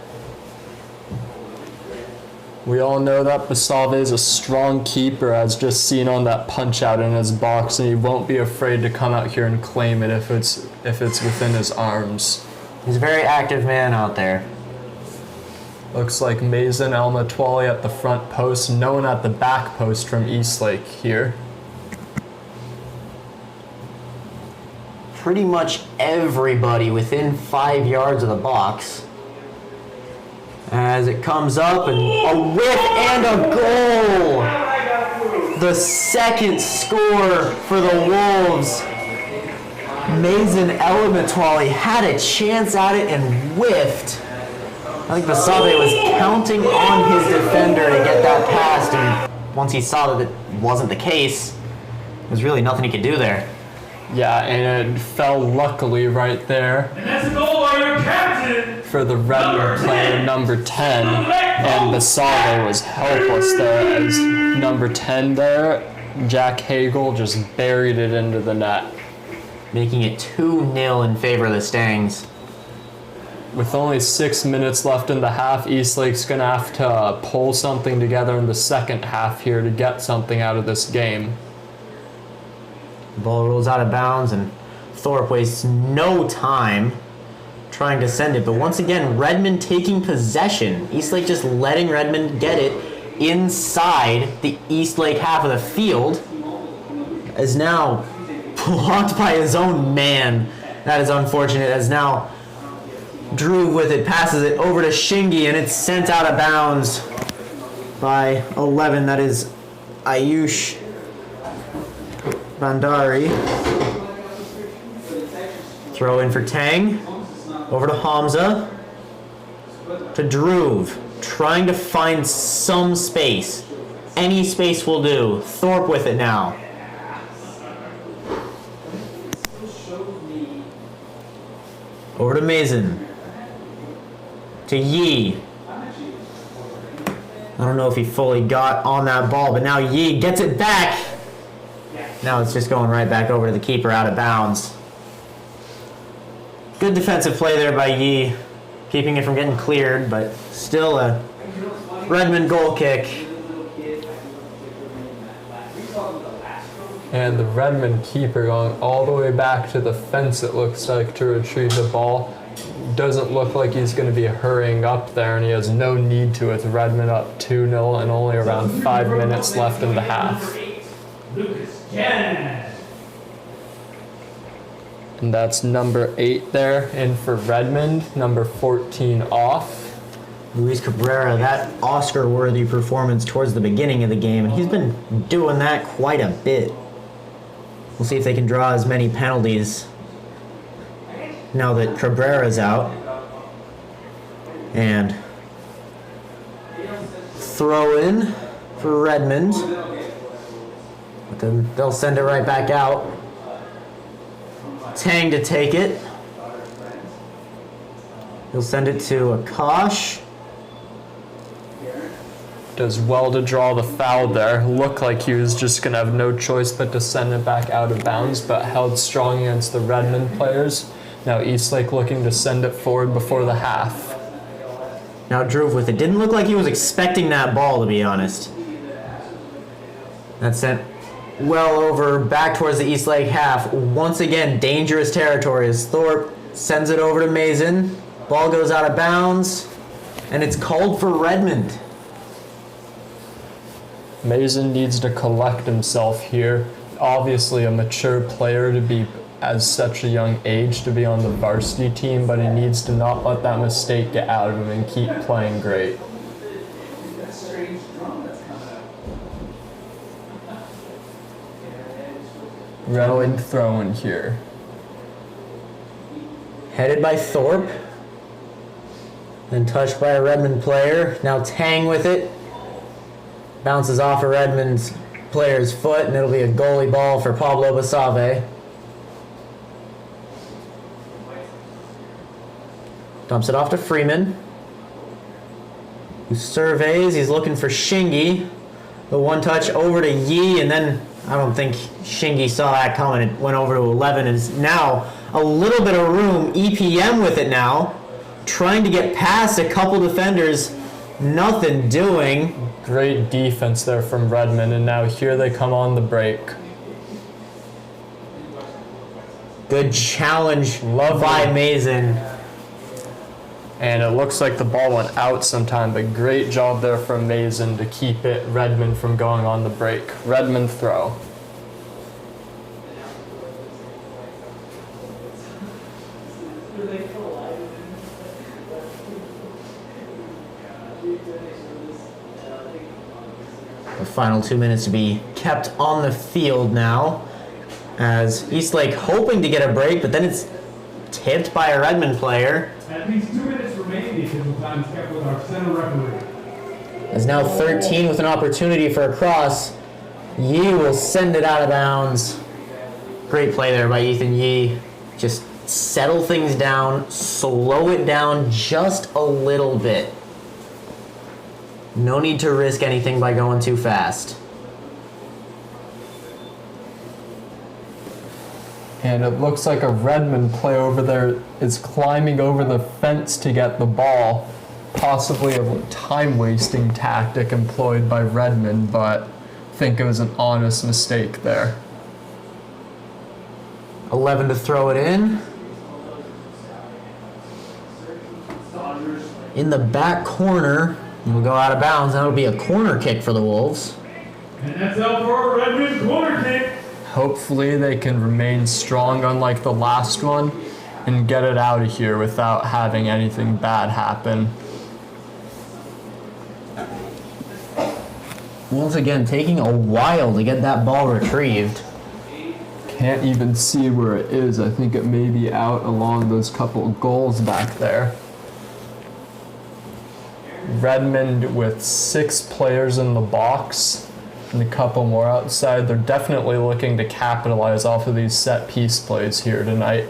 We all know that Basave is a strong keeper, as just seen on that punch out in his box, and he won't be afraid to come out here and claim it if it's within his arms. He's a very active man out there. Looks like Mason Elmatwali at the front post, no one at the back post from Eastlake here. Pretty much everybody within 5 yards of the box. As it comes up, and a whiff and a goal! The second score for the Wolves. Mason Elmatwali had a chance at it and whiffed. I think Basave was counting on his defender to get that past, and once he saw that it wasn't the case, there was really nothing he could do there. Yeah, and it fell luckily right there. And that's a goal by your captain. For the Redmond player, number 10, and Basave was helpless there as number 10 there, Jack Hagel, just buried it into the net. Making it 2-0 in favor of the Stangs. With only 6 minutes left in the half, Eastlake's going to have to pull something together in the second half here to get something out of this game. The ball rolls out of bounds, and Thorpe wastes no time trying to send it. But once again, Redmond taking possession. Eastlake just letting Redmond get it inside the Eastlake half of the field. Is now blocked by his own man. That is unfortunate, as now Drew with it passes it over to Shingi, and it's sent out of bounds by 11. That is Ayush Bandari. Throw in for Tang. Over to Hamza. To Dhruv. Trying to find some space. Any space will do. Thorpe with it now. Over to Mason. To Yi. I don't know if he fully got on that ball, but now Yi gets it back. Now it's just going right back over to the keeper out of bounds. Good defensive play there by Yi, keeping it from getting cleared, but still a Redmond goal kick. And the Redmond keeper going all the way back to the fence, it looks like, to retrieve the ball. Doesn't look like he's going to be hurrying up there, and he has no need to with Redmond up 2-0 and only around 5 minutes left in the half. And that's number 8 there in for Redmond, number 14 off. Luis Cabrera, that Oscar-worthy performance towards the beginning of the game, and he's been doing that quite a bit. We'll see if they can draw as many penalties now that Cabrera's out. And throw in for Redmond. But then they'll send it right back out. Tang to take it. He'll send it to Akash. Does well to draw the foul there. Looked like he was just going to have no choice but to send it back out of bounds, but held strong against the Redmond players. Now Eastlake looking to send it forward before the half. Now Dhruv with it. Didn't look like he was expecting that ball, to be honest. That sent well over back towards the Eastlake half. Once again, dangerous territory as Thorpe sends it over to Mason. Ball goes out of bounds, and it's called for Redmond. Mason needs to collect himself here. Obviously a mature player to be at such a young age to be on the varsity team, but he needs to not let that mistake get out of him and keep playing great. Redmond throwing here. Headed by Thorpe. Then touched by a Redmond player. Now Tang with it. Bounces off a Redmond's player's foot, and it'll be a goalie ball for Pablo Basave. Dumps it off to Freeman, who surveys. He's looking for Shingi. The one touch over to Yi, and then I don't think Shingi saw that coming. It went over to 11, and is now a little bit of room. EPM with it now, trying to get past a couple defenders Nothing doing. Great defense there from Redmond, and now here they come on the break. Good challenge Lovely. by Mason. And it looks like the ball went out sometime, but great job there from Mason to keep it Redmond from going on the break. Redmond throw. The final 2 minutes to be kept on the field now, as Eastlake hoping to get a break, but then it's tipped by a Redmond player. At least 2 minutes remain. The official time is kept with our center referee. Is now 13 with an opportunity for a cross. Yee will send it out of bounds. Great play there by Ethan Yee. Just settle things down, slow it down just a little bit. No need to risk anything by going too fast. And it looks like a Redmond play over there is climbing over the fence to get the ball. Possibly a time-wasting tactic employed by Redmond, but I think it was an honest mistake there. 11 to throw it in. In the back corner, it will go out of bounds. That'll be a corner kick for the Wolves. And that's out for a Redmond corner kick. Hopefully they can remain strong unlike the last one and get it out of here without having anything bad happen. Once again, taking a while to get that ball retrieved. Can't even see where it is. I think it may be out along those couple of goals back there. Redmond with 6 players in the box and a couple more outside. They're definitely looking to capitalize off of these set piece plays here tonight.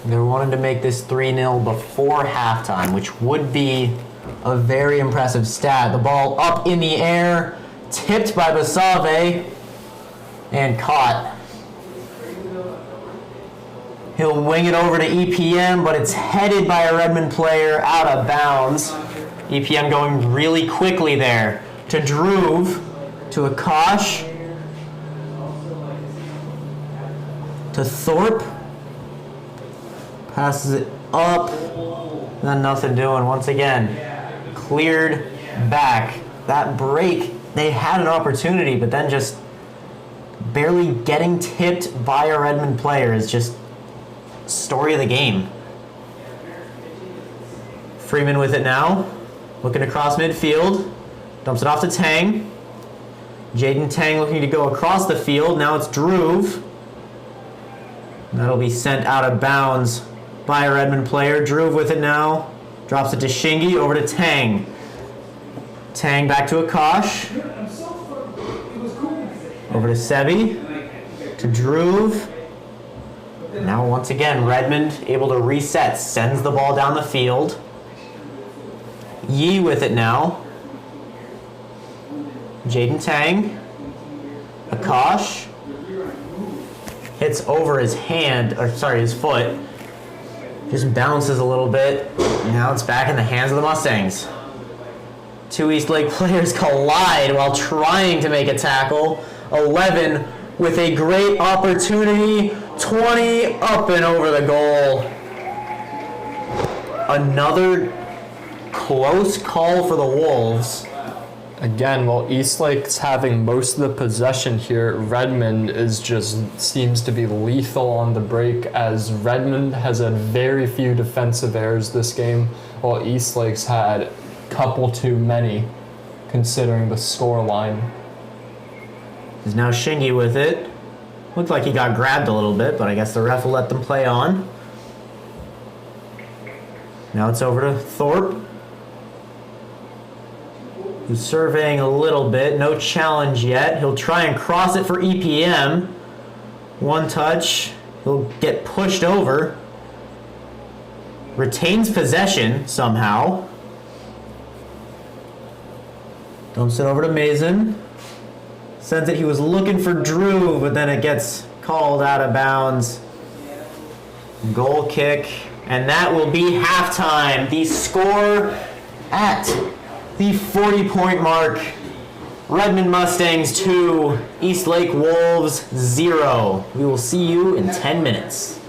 They're wanting to make this 3-0 before halftime, which would be a very impressive stat. The ball up in the air, tipped by Basave, and caught. He'll wing it over to EPM, but it's headed by a Redmond player out of bounds. EPM going really quickly there to Druve, to Akash, to Thorpe. Passes it up. Then nothing doing once again. Cleared back. That break, they had an opportunity, but then just barely getting tipped by a Redmond player is just story of the game. Freeman with it now. Looking across midfield. Dumps it off to Tang. Jaden Tang looking to go across the field. Now it's Druve. That'll be sent out of bounds by a Redmond player. Druve with it now. Drops it to Shingi, over to Tang. Tang back to Akash. Over to Sebi. To Druve. Now once again, Redmond able to reset. Sends the ball down the field. Yee with it now. Jaden Tang. Akash. Hits over his hand, or sorry, his foot. Just bounces a little bit. Now it's back in the hands of the Mustangs. 2 Eastlake players collide while trying to make a tackle. 11 with a great opportunity. 20 up and over the goal. Another close call for the Wolves. Again, while Eastlake's having most of the possession here, Redmond seems to be lethal on the break, as Redmond has had very few defensive errors this game, while Eastlake's had a couple too many, considering the score line. Is now Shingi with it. Looked like he got grabbed a little bit, but I guess the ref will let them play on. Now it's over to Thorpe, who's surveying a little bit. No challenge yet. He'll try and cross it for EPM. One touch. He'll get pushed over. Retains possession somehow. Dumps it over to Mason. Sends it. He was looking for Drew, but then it gets called out of bounds. Goal kick. And that will be halftime. The score at the 40-point mark. Redmond Mustangs 2, Eastlake Wolves 0. We will see you in 10 minutes.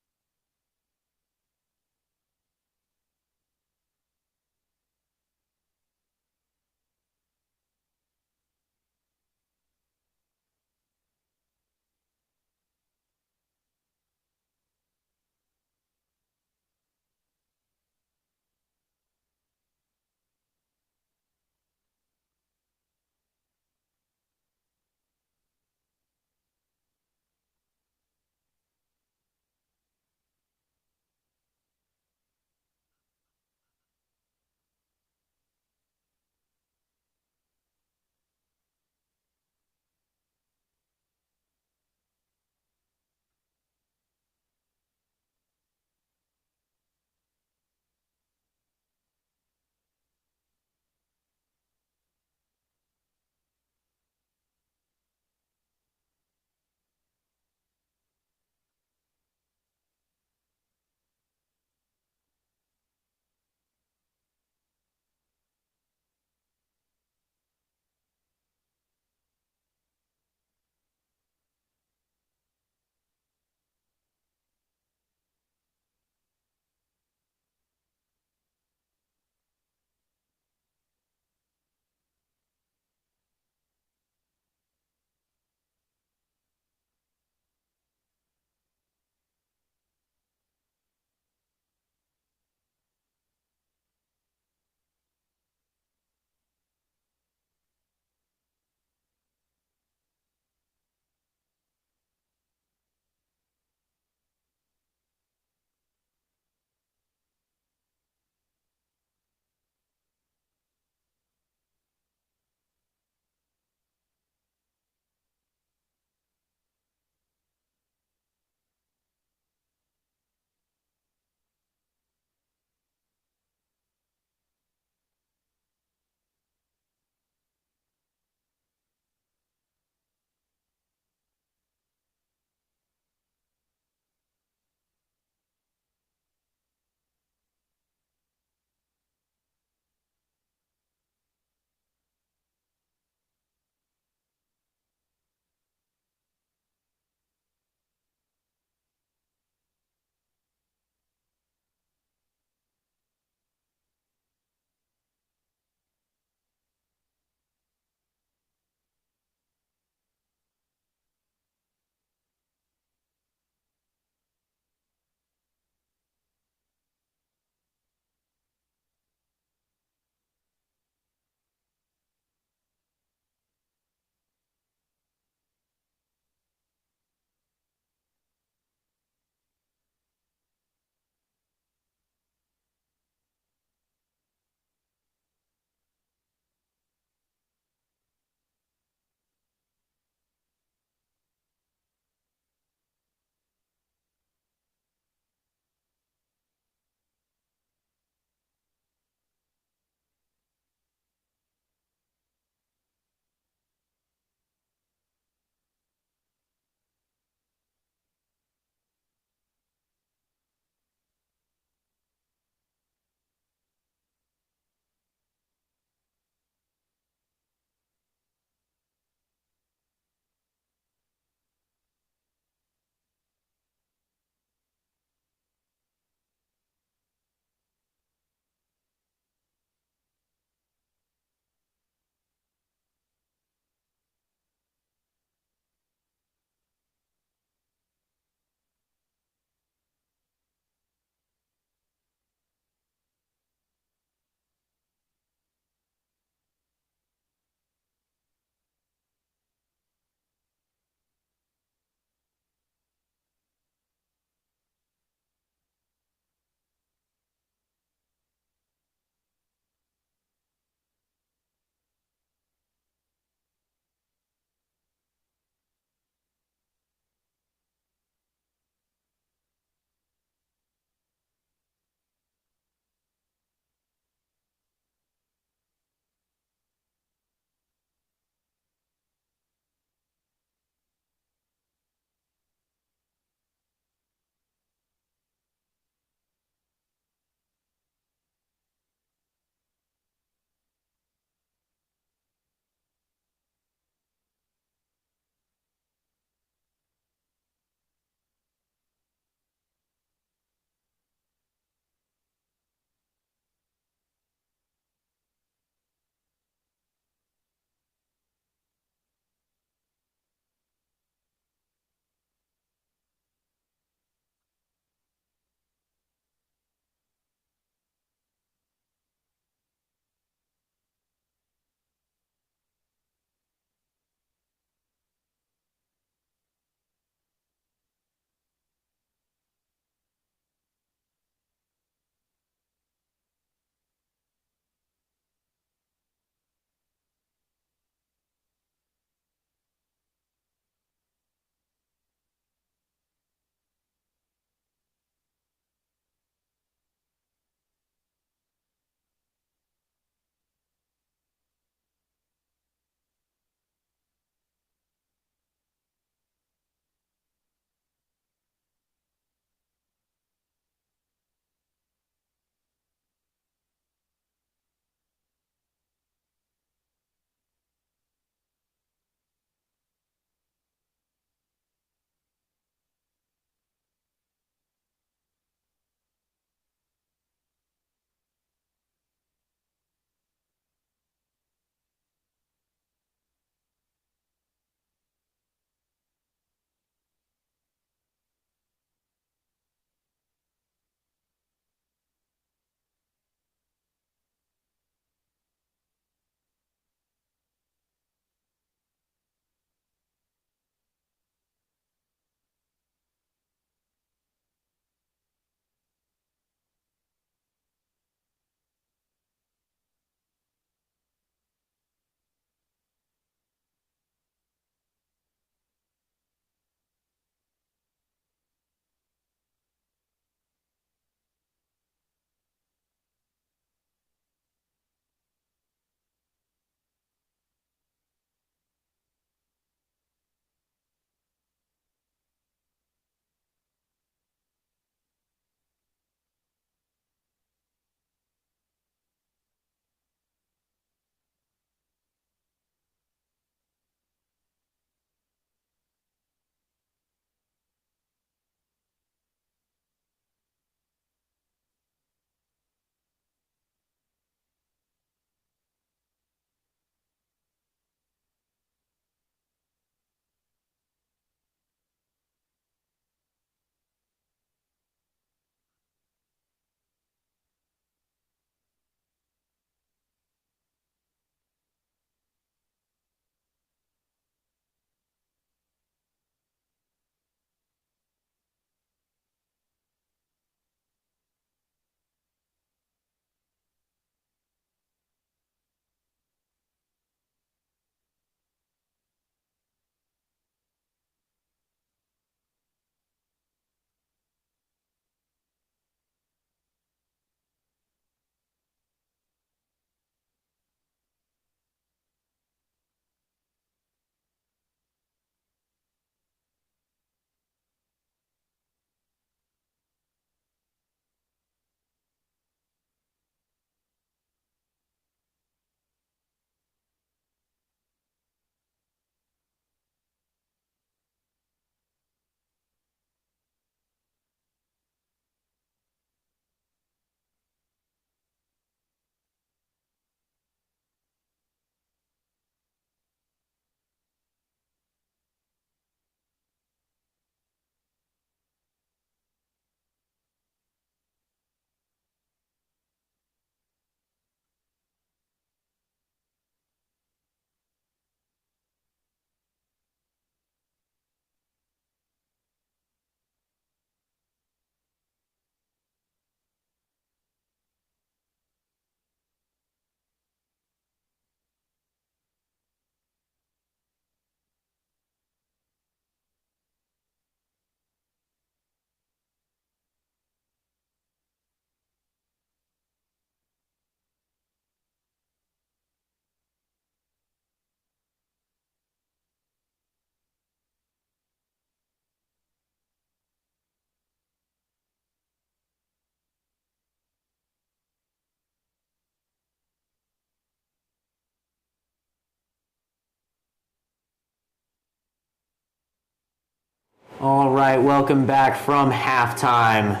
All right, welcome back from halftime.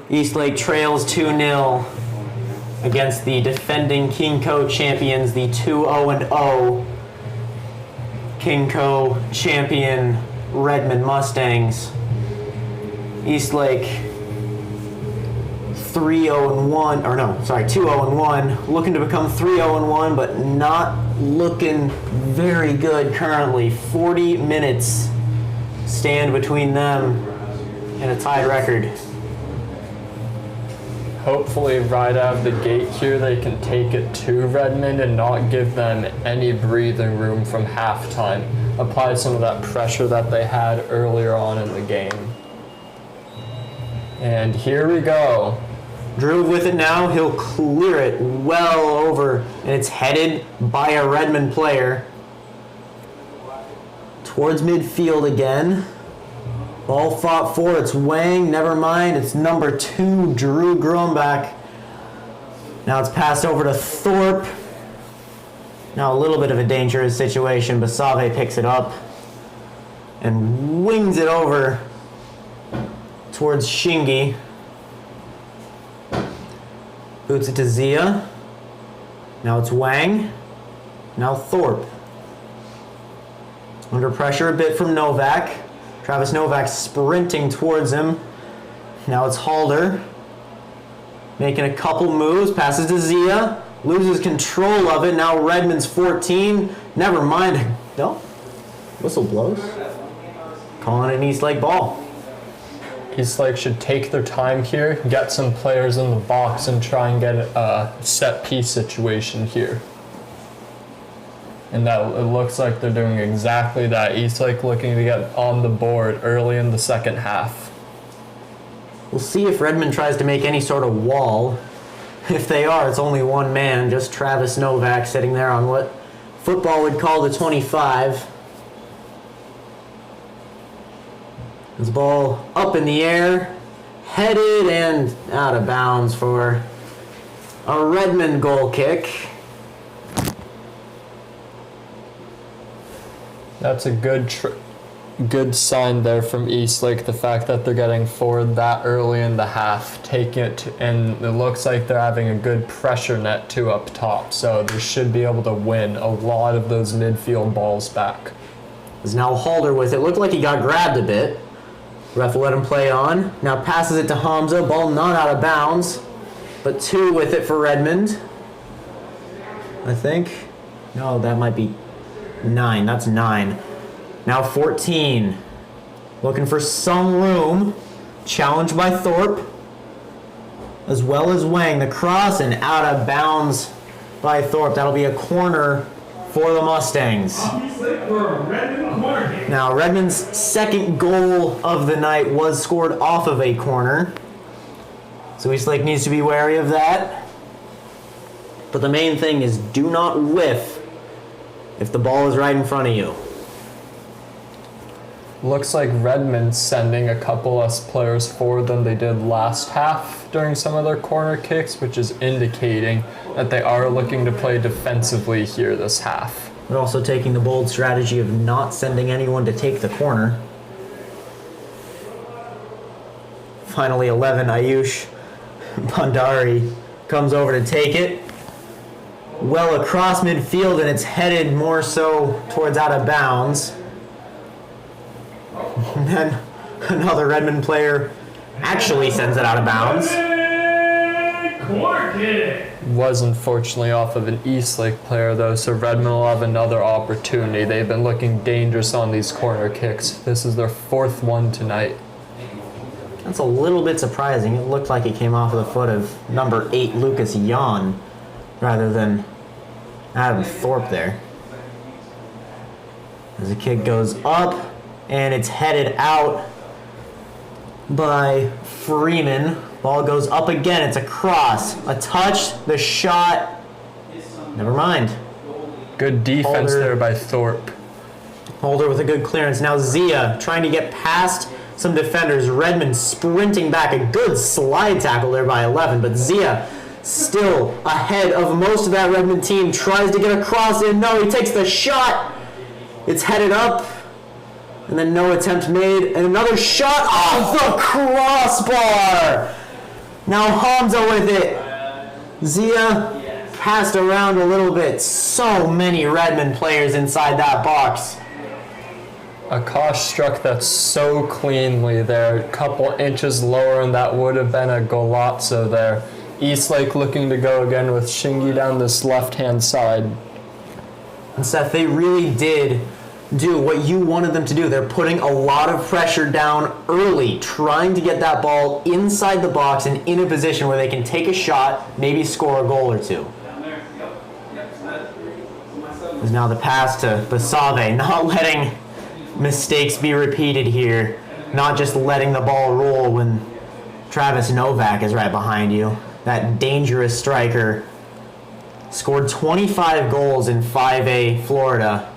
Eastlake trails 2-0 against the defending KingCo champions, the 2-0 KingCo champion Redmond Mustangs. Eastlake 2-0-1, looking to become 3-0-1, but not looking very good currently. 40 minutes stand between them and a tied record. Hopefully right out of the gate here they can take it to Redmond and not give them any breathing room from halftime. Apply some of that pressure that they had earlier on in the game. And here we go. Drew with it now, he'll clear it well over, and it's headed by a Redmond player towards midfield again. Ball fought for, it's Wang, never mind, it's number 2, Drew Grombach. Now it's passed over to Thorpe. Now a little bit of a dangerous situation, but Save picks it up and wings it over towards Shingi. Boots it to Zia. Now it's Wang. Now Thorpe. Under pressure a bit from Novak. Travis Novak sprinting towards him. Now it's Halder. Making a couple moves. Passes to Zia. Loses control of it. Now Redmond's 14. Never mind. No. Whistle blows. Calling it an Eastlake ball. Eastlake should take their time here, get some players in the box, and try and get a set piece situation here. And that it looks like they're doing exactly that. Eastlake looking to get on the board early in the second half. We'll see if Redmond tries to make any sort of wall. If they are, it's only one man, just Travis Novak sitting there on what football would call the 25. This ball up in the air, headed and out of bounds for a Redmond goal kick. That's a good sign there from Eastlake, the fact that they're getting forward that early in the half, taking it to, and it looks like they're having a good pressure net too up top, so they should be able to win a lot of those midfield balls back. Is now Halder with it. Looked like he got grabbed a bit. Ref will let him play on. Now passes it to Hamza. Ball not out of bounds, but 2 with it for Redmond. I think. No, that might be 9. That's 9. Now 14. Looking for some room. Challenged by Thorpe. As well as Wang. The cross and out of bounds by Thorpe. That'll be a corner for the Mustangs. Now Redmond's second goal of the night was scored off of a corner. So Eastlake needs to be wary of that. But the main thing is do not whiff if the ball is right in front of you. Looks like Redmond's sending a couple less players forward than they did last half during some of their corner kicks, which is indicating that they are looking to play defensively here this half. They're also taking the bold strategy of not sending anyone to take the corner. Finally 11, Ayush Bandari comes over to take it. Well across midfield, and it's headed more so towards out of bounds. And then another Redmond player actually sends it out of bounds. Corner kick. Was unfortunately off of an Eastlake player though, so Redmond will have another opportunity. They've been looking dangerous on these corner kicks. This is their 4th one tonight. That's a little bit surprising. It looked like it came off of the foot of number 8, Lucas Jan, rather than Adam Thorpe there. As the kick goes up, and it's headed out by Freeman. Ball goes up again. It's a cross. A touch. The shot. Never mind. Good defense Halder there by Thorpe. Halder with a good clearance. Now Zia trying to get past some defenders. Redmond sprinting back. A good slide tackle there by 11. But Zia still ahead of most of that Redmond team. Tries to get a cross in. No, he takes the shot. It's headed up And then no attempt made, and another shot off the crossbar! Now Hamza with it. Zia passed around a little bit. So many Redmond players inside that box. Akash struck that so cleanly there, a couple inches lower, and that would have been a golazzo there. Eastlake looking to go again with Shingi down this left-hand side. And Seth, they really did do what you wanted them to do. They're putting a lot of pressure down early, trying to get that ball inside the box and in a position where they can take a shot, maybe score a goal or two. There's now the pass to Basave, not letting mistakes be repeated here, not just letting the ball roll when Travis Novak is right behind you. That dangerous striker scored 25 goals in 5A Florida.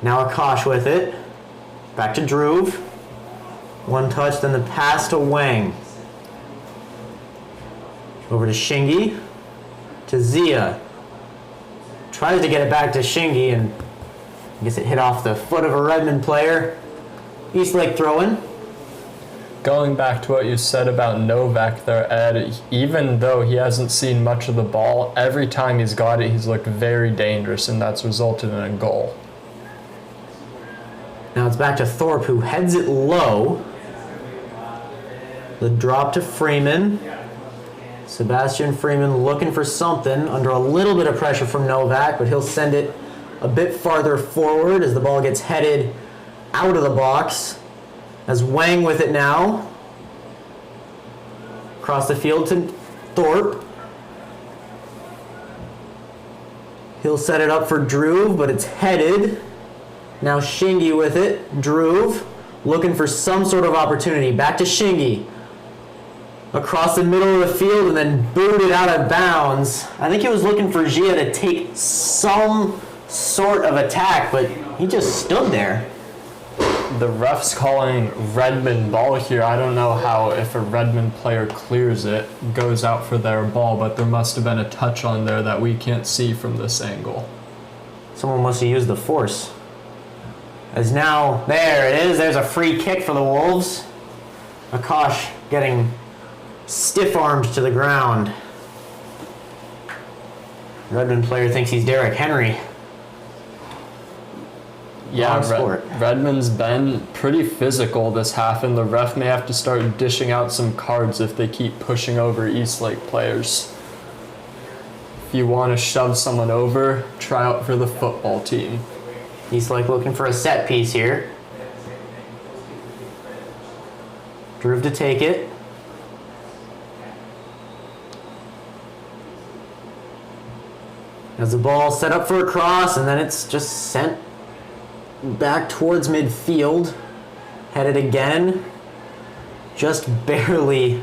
Now Akash with it. Back to Dhruv. One touch, then the pass to Wang. Over to Shingi. To Zia. Tries to get it back to Shingi, and I guess it hit off the foot of a Redmond player. Eastlake throw-in. Going back to what you said about Novak there, Ed, even though he hasn't seen much of the ball, every time he's got it, he's looked very dangerous, and that's resulted in a goal. Now it's back to Thorpe, who heads it low. The drop to Freeman. Sebastian Freeman looking for something under a little bit of pressure from Novak, but he'll send it a bit farther forward as the ball gets headed out of the box. As Wang with it now. Across the field to Thorpe. He'll set it up for Dhruv, but it's headed. Now Shingi with it. Dhruv looking for some sort of opportunity. Back to Shingi. Across the middle of the field and then booted out of bounds. I think he was looking for Gia to take some sort of attack, but he just stood there. The ref's calling Redmond ball here. I don't know how, if a Redmond player clears it, goes out for their ball, but there must have been a touch on there that we can't see from this angle. Someone must have used the force. As now, there it is. There's a free kick for the Wolves. Akash getting stiff-armed to the ground. Redmond player thinks he's Derek Henry. Yeah, Redmond's been pretty physical this half, and the ref may have to start dishing out some cards if they keep pushing over Eastlake players. If you want to shove someone over, try out for the football team. Eastlake looking for a set piece here. Dhruv to take it. As the ball set up for a cross, and then it's just sent back towards midfield. Headed again. Just barely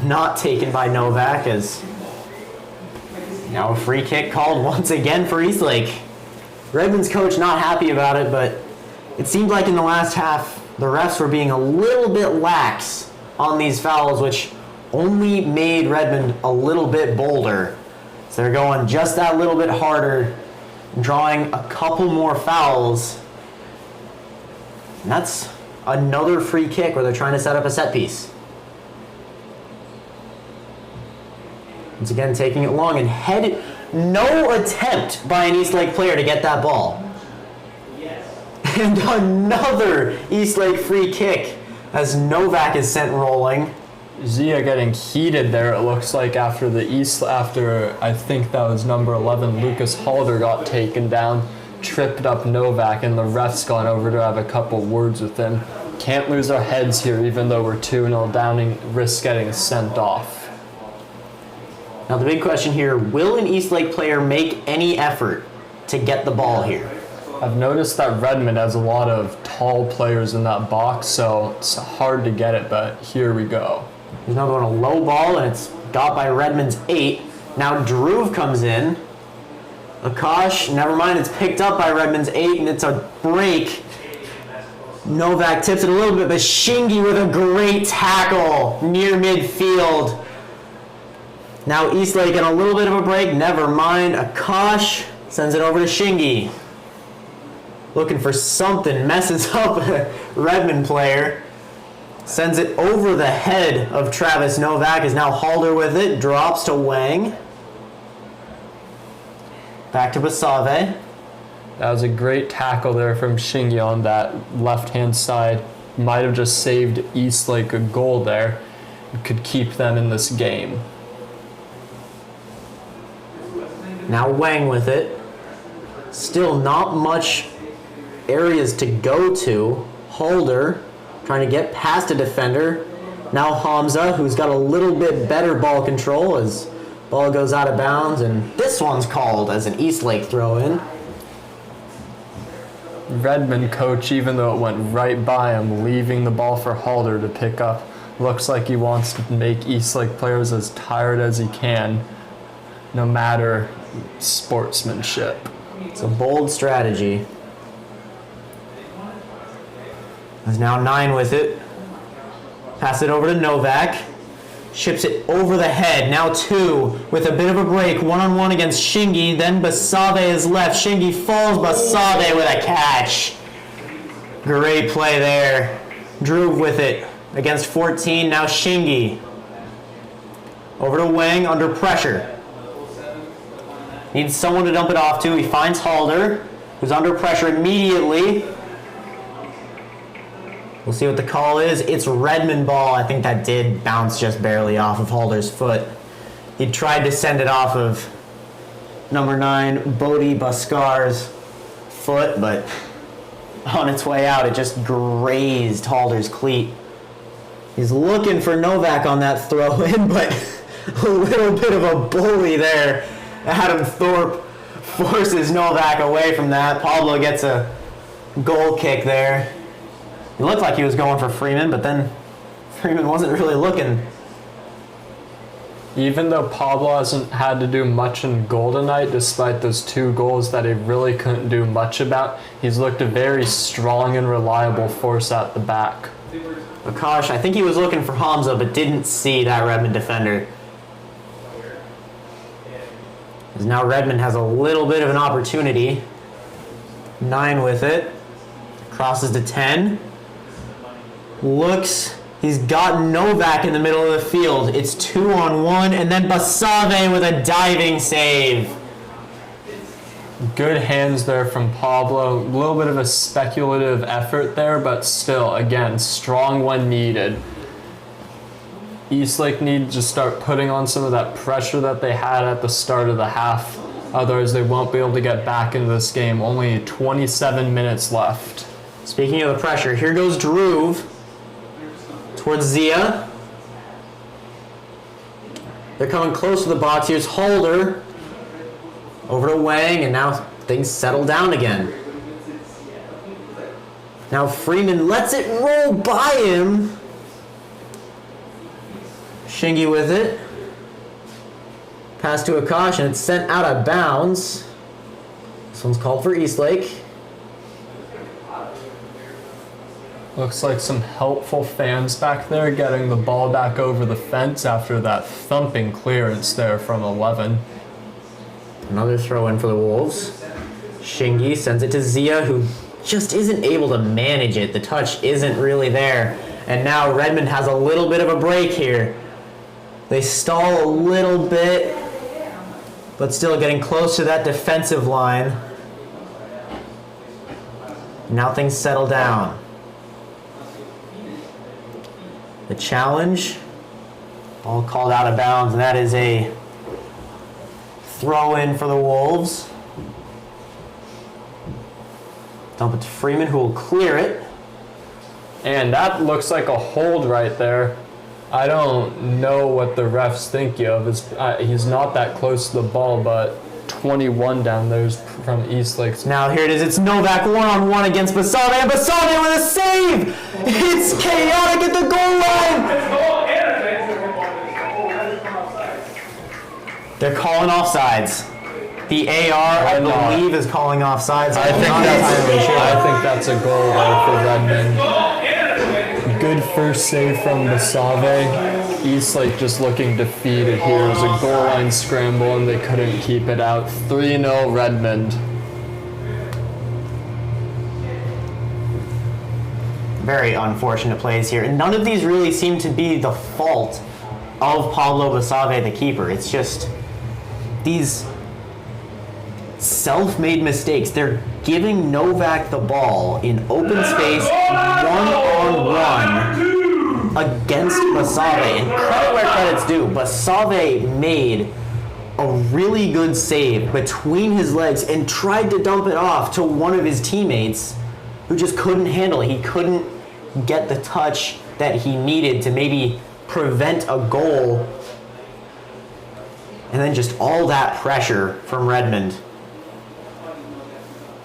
not taken by Novak, as now a free kick called once again for Eastlake. Redmond's coach not happy about it, but it seemed like in the last half the refs were being a little bit lax on these fouls, which only made Redmond a little bit bolder. So they're going just that little bit harder, drawing a couple more fouls. And that's another free kick where they're trying to set up a set piece. Once again, taking it long and headed. No attempt by an Eastlake player to get that ball. And another Eastlake free kick as Novak is sent rolling. Zia getting heated there, it looks like, after I think that was number 11, Lucas Halder got taken down, tripped up Novak, and the ref's gone over to have a couple words with him. Can't lose our heads here, even though we're 2-0 down and risk getting sent off. Now the big question here, will an Eastlake player make any effort to get the ball here? I've noticed that Redmond has a lot of tall players in that box, so it's hard to get it, but here we go. He's now going a low ball, and it's got by Redmond's 8. Now Dhruv comes in. Akash, never mind, it's picked up by Redmond's 8, and it's a break. Novak tips it a little bit, but Shingi with a great tackle near midfield. Now Eastlake getting a little bit of a break, never mind. Akash sends it over to Shingi. looking for something, messes up a Redmond player. Sends it over the head of Travis Novak. Is now Halder with it. Drops to Wang. Back to Basave. That was a great tackle there from Shingi on that left-hand side. Might have just saved Eastlake a goal there. Could keep them in this game. Now Wang with it. Still not much areas to go to. Halder trying to get past a defender. Now Hamza, who's got a little bit better ball control as ball goes out of bounds, and this one's called as an Eastlake throw-in. Redmond coach, even though it went right by him, leaving the ball for Halder to pick up. Looks like he wants to make Eastlake players as tired as he can, no matter sportsmanship. It's a bold strategy. There's now 9 with it. Pass it over to Novak. Ships it over the head. Now 2 with a bit of a break. One-on-one against Shingi. Then Basave is left. Shingi falls. Basave with a catch. Great play there. Drew with it against 14. Now Shingi. Over to Wang under pressure. Needs someone to dump it off to. He finds Halder, who's under pressure immediately. We'll see what the call is. It's Redmond ball. I think that did bounce just barely off of Halder's foot. He tried to send it off of number 9, Bodhi Baskar's foot, but on its way out, it just grazed Halder's cleat. He's looking for Novak on that throw-in, but a little bit of a bully there. Adam Thorpe forces Novak away from that. Pablo gets a goal kick there. It looked like he was going for Freeman, but then Freeman wasn't really looking. Even though Pablo hasn't had to do much in goal tonight, despite those 2 goals that he really couldn't do much about, he's looked a very strong and reliable force at the back. Akash, I think he was looking for Hamza, but didn't see that Redmond defender. Because now Redmond has a little bit of an opportunity. 9 with it. Crosses to 10. Looks, he's got Novak in the middle of the field. It's 2-on-1, and then Basave with a diving save. Good hands there from Pablo. A little bit of a speculative effort there, but still, again, strong when needed. Eastlake need to start putting on some of that pressure that they had at the start of the half. Otherwise, they won't be able to get back into this game. Only 27 minutes left. Speaking of the pressure, here goes Drew towards Zia. They're coming close to the box. Here's Halder. Over to Wang, and now things settle down again. Now Freeman lets it roll by him. Shingi with it. Pass to Akash, and it's sent out of bounds. This one's called for Eastlake. Looks like some helpful fans back there getting the ball back over the fence after that thumping clearance there from 11. Another throw in for the Wolves. Shingi sends it to Zia, who just isn't able to manage it. The touch isn't really there. And now Redmond has a little bit of a break here. They stall a little bit, but still getting close to that defensive line. Now things settle down. The challenge, all called out of bounds, and that is a throw in for the Wolves. Dump it to Freeman, who will clear it. And that looks like a hold right there. I don't know what the refs think of. He's not that close to the ball, but 21 down there's from Eastlake's. Now here it is. It's Novak one-on-one against Basave, and Basave with a save! It's chaotic at the goal line! They're calling offsides. The AR, I believe, is calling offsides. I think that's a goal there for Redmond. Good first save from Basave. Eastlake just looking defeated here. It was a goal line scramble and they couldn't keep it out. 3-0 Redmond. very unfortunate plays here. And none of these really seem to be the fault of Pablo Basave, the keeper. It's just these self-made mistakes. They're giving Novak the ball in open space, one-on-one against Basave. And credit where credit's due, Basave made a really good save between his legs and tried to dump it off to one of his teammates who just couldn't handle it. He couldn't get the touch that he needed to maybe prevent a goal. And then just all that pressure from Redmond.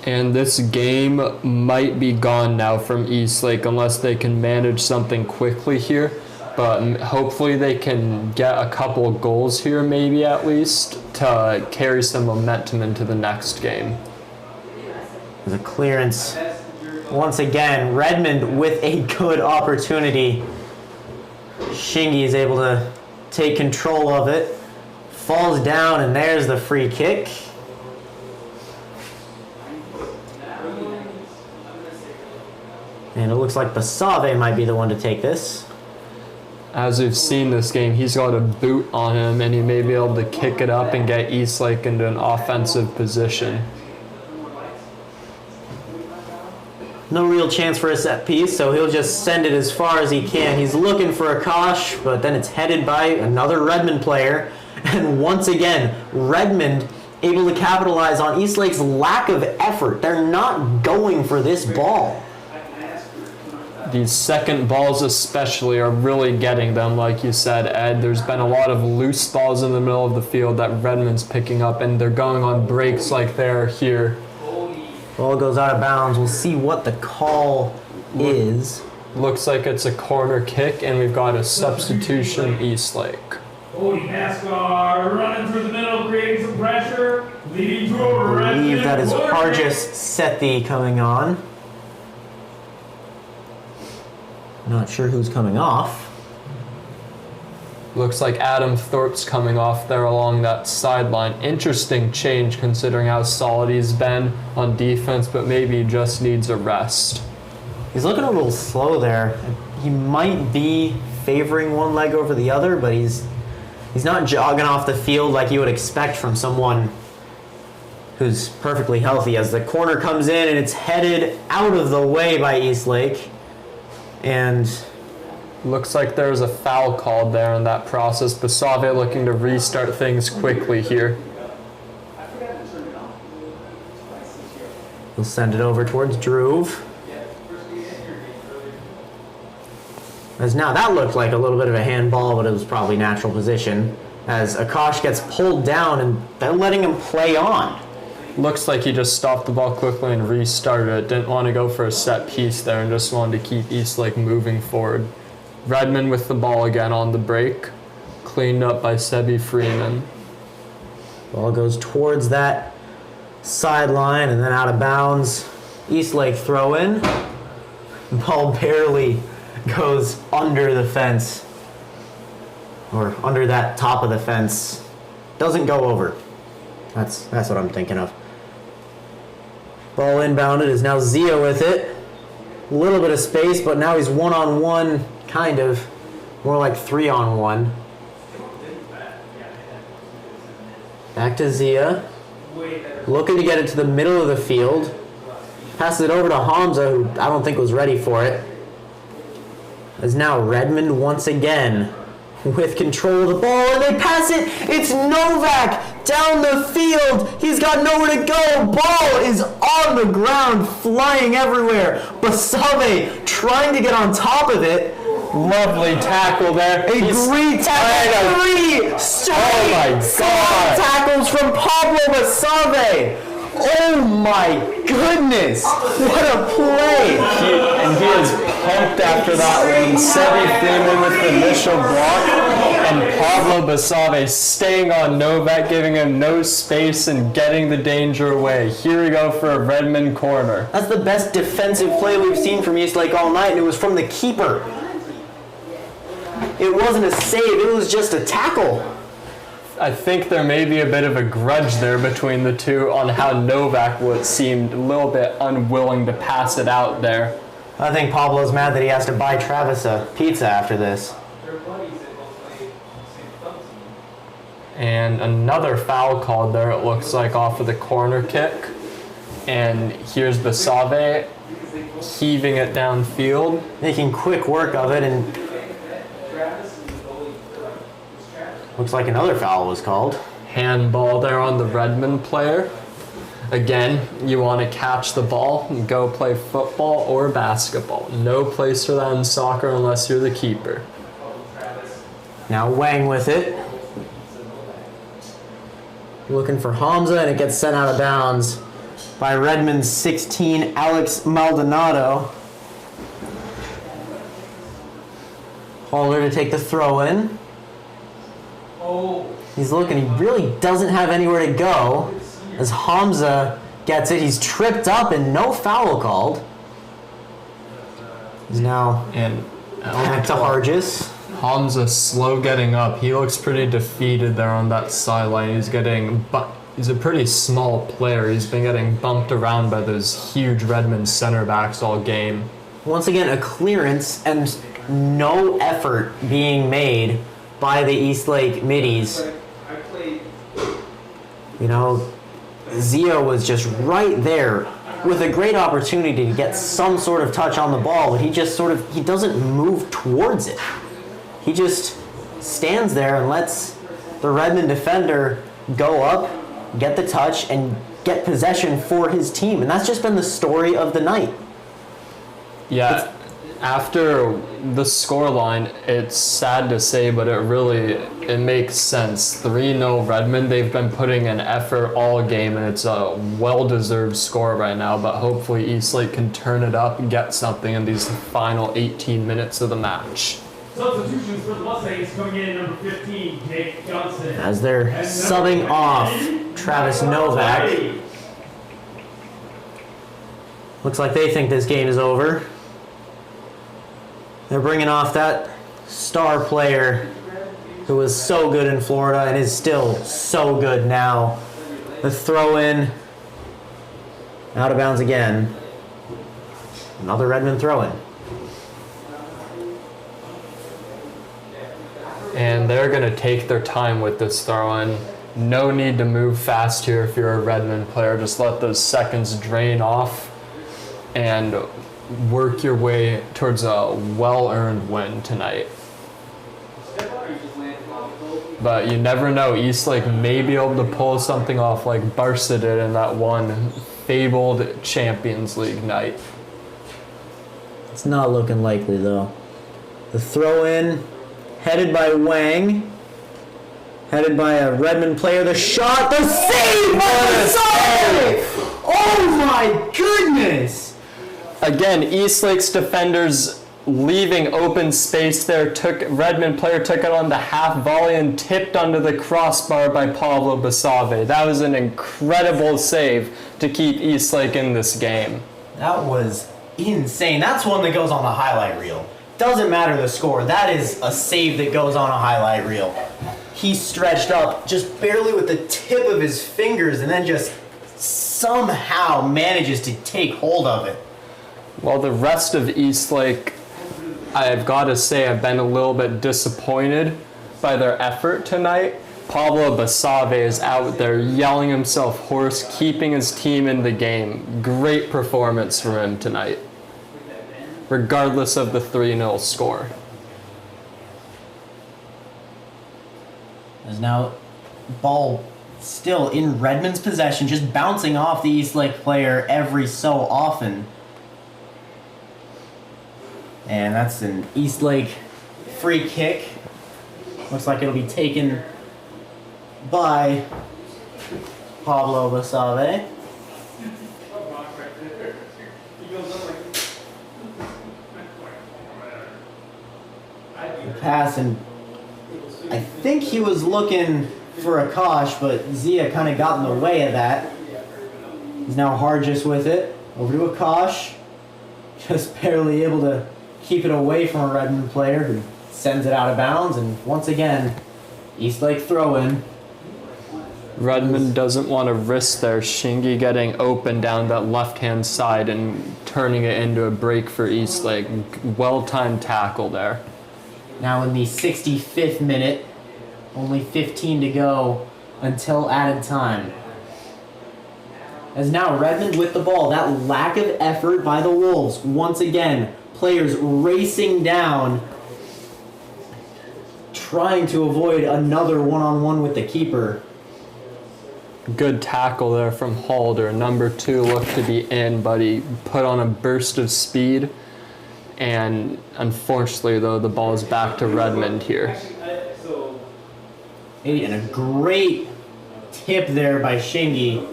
And this game might be gone now from Eastlake unless they can manage something quickly here. But hopefully they can get a couple of goals here, maybe at least, to carry some momentum into the next game. There's a clearance. Once again, Redmond with a good opportunity. Shingy is able to take control of it. Falls down, and there's the free kick. And it looks like Basave might be the one to take this. As we've seen this game, he's got a boot on him, and he may be able to kick it up and get Eastlake into an offensive position. No real chance for a set piece, so he'll just send it as far as he can. He's looking for a Kosh, but then it's headed by another Redmond player. And once again, Redmond able to capitalize on Eastlake's lack of effort. They're not going for this ball. These second balls especially are really getting them, like you said, Ed. There's been a lot of loose balls in the middle of the field that Redmond's picking up, and they're going on breaks like they're here. Ball goes out of bounds. We'll see what the call is. Looks like it's a corner kick, and we've got a substitution Eastlake. Cody NASCAR running through the middle, creating some pressure, leading to a I believe that is Redmond Hargis Sethi coming on. Not sure who's coming off. Looks like Adam Thorpe's coming off there along that sideline. Interesting change considering how solid he's been on defense, but maybe he just needs a rest. He's looking a little slow there. He might be favoring one leg over the other, but he's not jogging off the field like you would expect from someone who's perfectly healthy. As the corner comes in and it's headed out of the way by Eastlake. And looks like there's a foul called there in that process. Basave looking to restart things quickly here. he'll send it over towards Druve. As now that looked like a little bit of a handball, but it was probably natural position. As Akash gets pulled down and they're letting him play on. Looks like he just stopped the ball quickly and restarted it. Didn't want to go for a set piece there and just wanted to keep Eastlake moving forward. Redmond with the ball again on the break. Cleaned up by Sebi Freeman. Ball goes towards that sideline and then out of bounds. Eastlake throw in. Ball barely goes under the fence. Or under that top of the fence. Doesn't go over. That's what I'm thinking of. Ball inbounded is now Zia with it. A little bit of space, but now he's one-on-one, kind of. More like three-on-one. Back to Zia. Looking to get it to the middle of the field. Passes it over to Hamza, who I don't think was ready for it. As now Redmond once again with control of the ball, and they pass it. It's Novak down the field. He's got nowhere to go. Ball is on the ground, flying everywhere. Basave trying to get on top of it. Lovely tackle there. A great tackle. Three straight tackles from Pablo Basave. Oh my goodness! What a play! He is pumped after that one. Sebi Freeman with the initial block, and Pablo Basave staying on Novak, giving him no space and getting the danger away. Here we go for a Redmond corner. That's the best defensive play we've seen from Eastlake all night, and it was from the keeper. It wasn't a save, it was just a tackle. I think there may be a bit of a grudge there between the two on how Novak seemed a little bit unwilling to pass it out there. I think Pablo's mad that he has to buy Travis a pizza after this. And another foul called there, it looks like, off of the corner kick. And here's Basave heaving it downfield. Making quick work of it, and looks like another foul was called. Handball there on the Redmond player. Again, you want to catch the ball and go play football or basketball. No place for that in soccer unless you're the keeper. Now Wang with it. Looking for Hamza, and it gets sent out of bounds by Redmond's 16, Alex Maldonado. Holder to take the throw in. He's looking, he really doesn't have anywhere to go. As Hamza gets it, he's tripped up and no foul called. He's now back to Hargis. Hamza slow getting up. He looks pretty defeated there on that sideline. He's a pretty small player. He's been getting bumped around by those huge Redmond center backs all game. Once again, a clearance and no effort being made by the Eastlake middies. You know, Zia was just right there with a great opportunity to get some sort of touch on the ball, but he doesn't move towards it. He just stands there and lets the Redmond defender go up, get the touch, and get possession for his team. And that's just been the story of the night. Yeah, after the scoreline, it's sad to say, but it makes sense. 3-0 Redmond, they've been putting an effort all game, and it's a well-deserved score right now, but hopefully Eastlake can turn it up and get something in these final 18 minutes of the match. Substitutions for the Mustangs coming in, number 15, Jake Johnson. As they're subbing off Travis Novak. Looks like they think this game is over. They're bringing off that star player who was so good in Florida and is still so good now. The throw in, out of bounds again. Another Redmond throw in. And they're going to take their time with this throw-in. No need to move fast here if you're a Redmond player. Just let those seconds drain off and work your way towards a well-earned win tonight. But you never know. Eastlake may be able to pull something off like Barca did in that one fabled Champions League night. It's not looking likely, though. The throw-in, headed by Wang, headed by a Redmond player. The shot, the save! Oh my goodness! Again, Eastlake's defenders leaving open space there. Redmond player took it on the half volley and tipped under the crossbar by Pablo Basave. That was an incredible save to keep Eastlake in this game. That was insane. That's one that goes on the highlight reel. Doesn't matter the score. That is a save that goes on a highlight reel. He stretched up just barely with the tip of his fingers and then just somehow manages to take hold of it. Well, the rest of Eastlake, I've got to say, I've been a little bit disappointed by their effort tonight. Pablo Basave is out there yelling himself hoarse, keeping his team in the game. Great performance for him tonight, regardless of the 3-0 score. There's now ball still in Redmond's possession, just bouncing off the Eastlake player every so often. And that's an Eastlake free kick. Looks like it'll be taken by Pablo Basave. The pass, and I think he was looking for a Kosh, but Zia kind of got in the way of that. He's now Hargis with it. Over to a Kosh. Just barely able to keep it away from a Redmond player who sends it out of bounds, and once again, Eastlake throw in. Redmond doesn't want to risk their Shingi getting open down that left-hand side and turning it into a break for Eastlake. Well-timed tackle there. Now in the 65th minute, only 15 to go until added time. As now Redmond with the ball, that lack of effort by the Wolves. Once again, players racing down, trying to avoid another one-on-one with the keeper. Good tackle there from Halder. Number 2 looked to be in, but he put on a burst of speed. And unfortunately, though, the ball is back to Redmond here. And a great tip there by Shingi.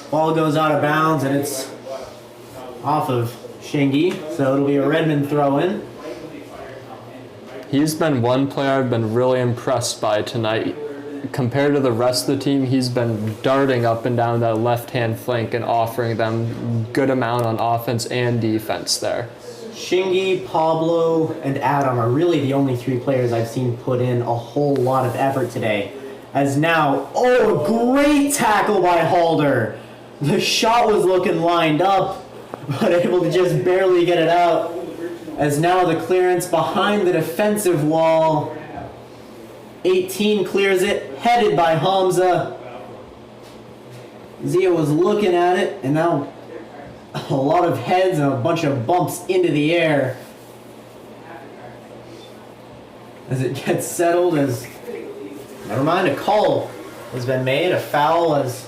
Ball goes out of bounds, and it's off of Shingi, so it'll be a Redmond throw-in. He's been one player I've been really impressed by tonight. Compared to the rest of the team, he's been darting up and down that left-hand flank and offering them good amount on offense and defense there. Shingi, Pablo, and Adam are really the only 3 players I've seen put in a whole lot of effort today. As now, great tackle by Halder. The shot was looking lined up, but able to just barely get it out. As now the clearance behind the defensive wall. 18 clears it, headed by Hamza. Zia was looking at it, and now a lot of heads and a bunch of bumps into the air. As it gets settled, never mind, a call has been made, a foul, as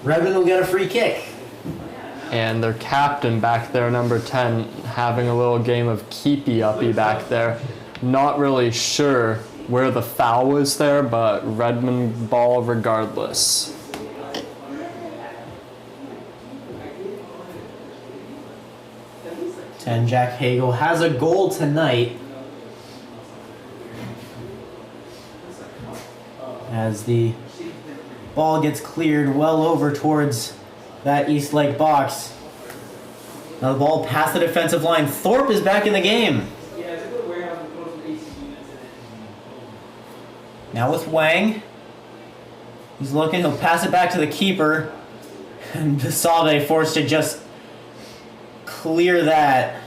Redmond will get a free kick. And their captain back there, number 10, having a little game of keepy-uppy back there. Not really sure where the foul was there, but Redmond ball regardless. And Jack Hagel has a goal tonight. As the ball gets cleared well over towards that Eastlake box. Now the ball past the defensive line. Thorpe is back in the game. Now with Wang. He's looking, he'll pass it back to the keeper. And Basave forced to just clear that.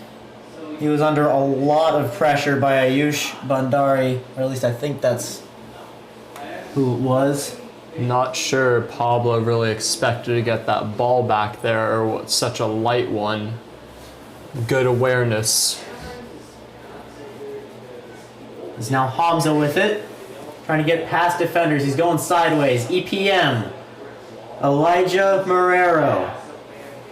He was under a lot of pressure by Ayush Bandari, or at least I think that's who it was. Not sure Pablo really expected to get that ball back there, or such a light one. Good awareness. Is now Hamza with it. Trying to get past defenders. He's going sideways. EPM. Elijah Marrero.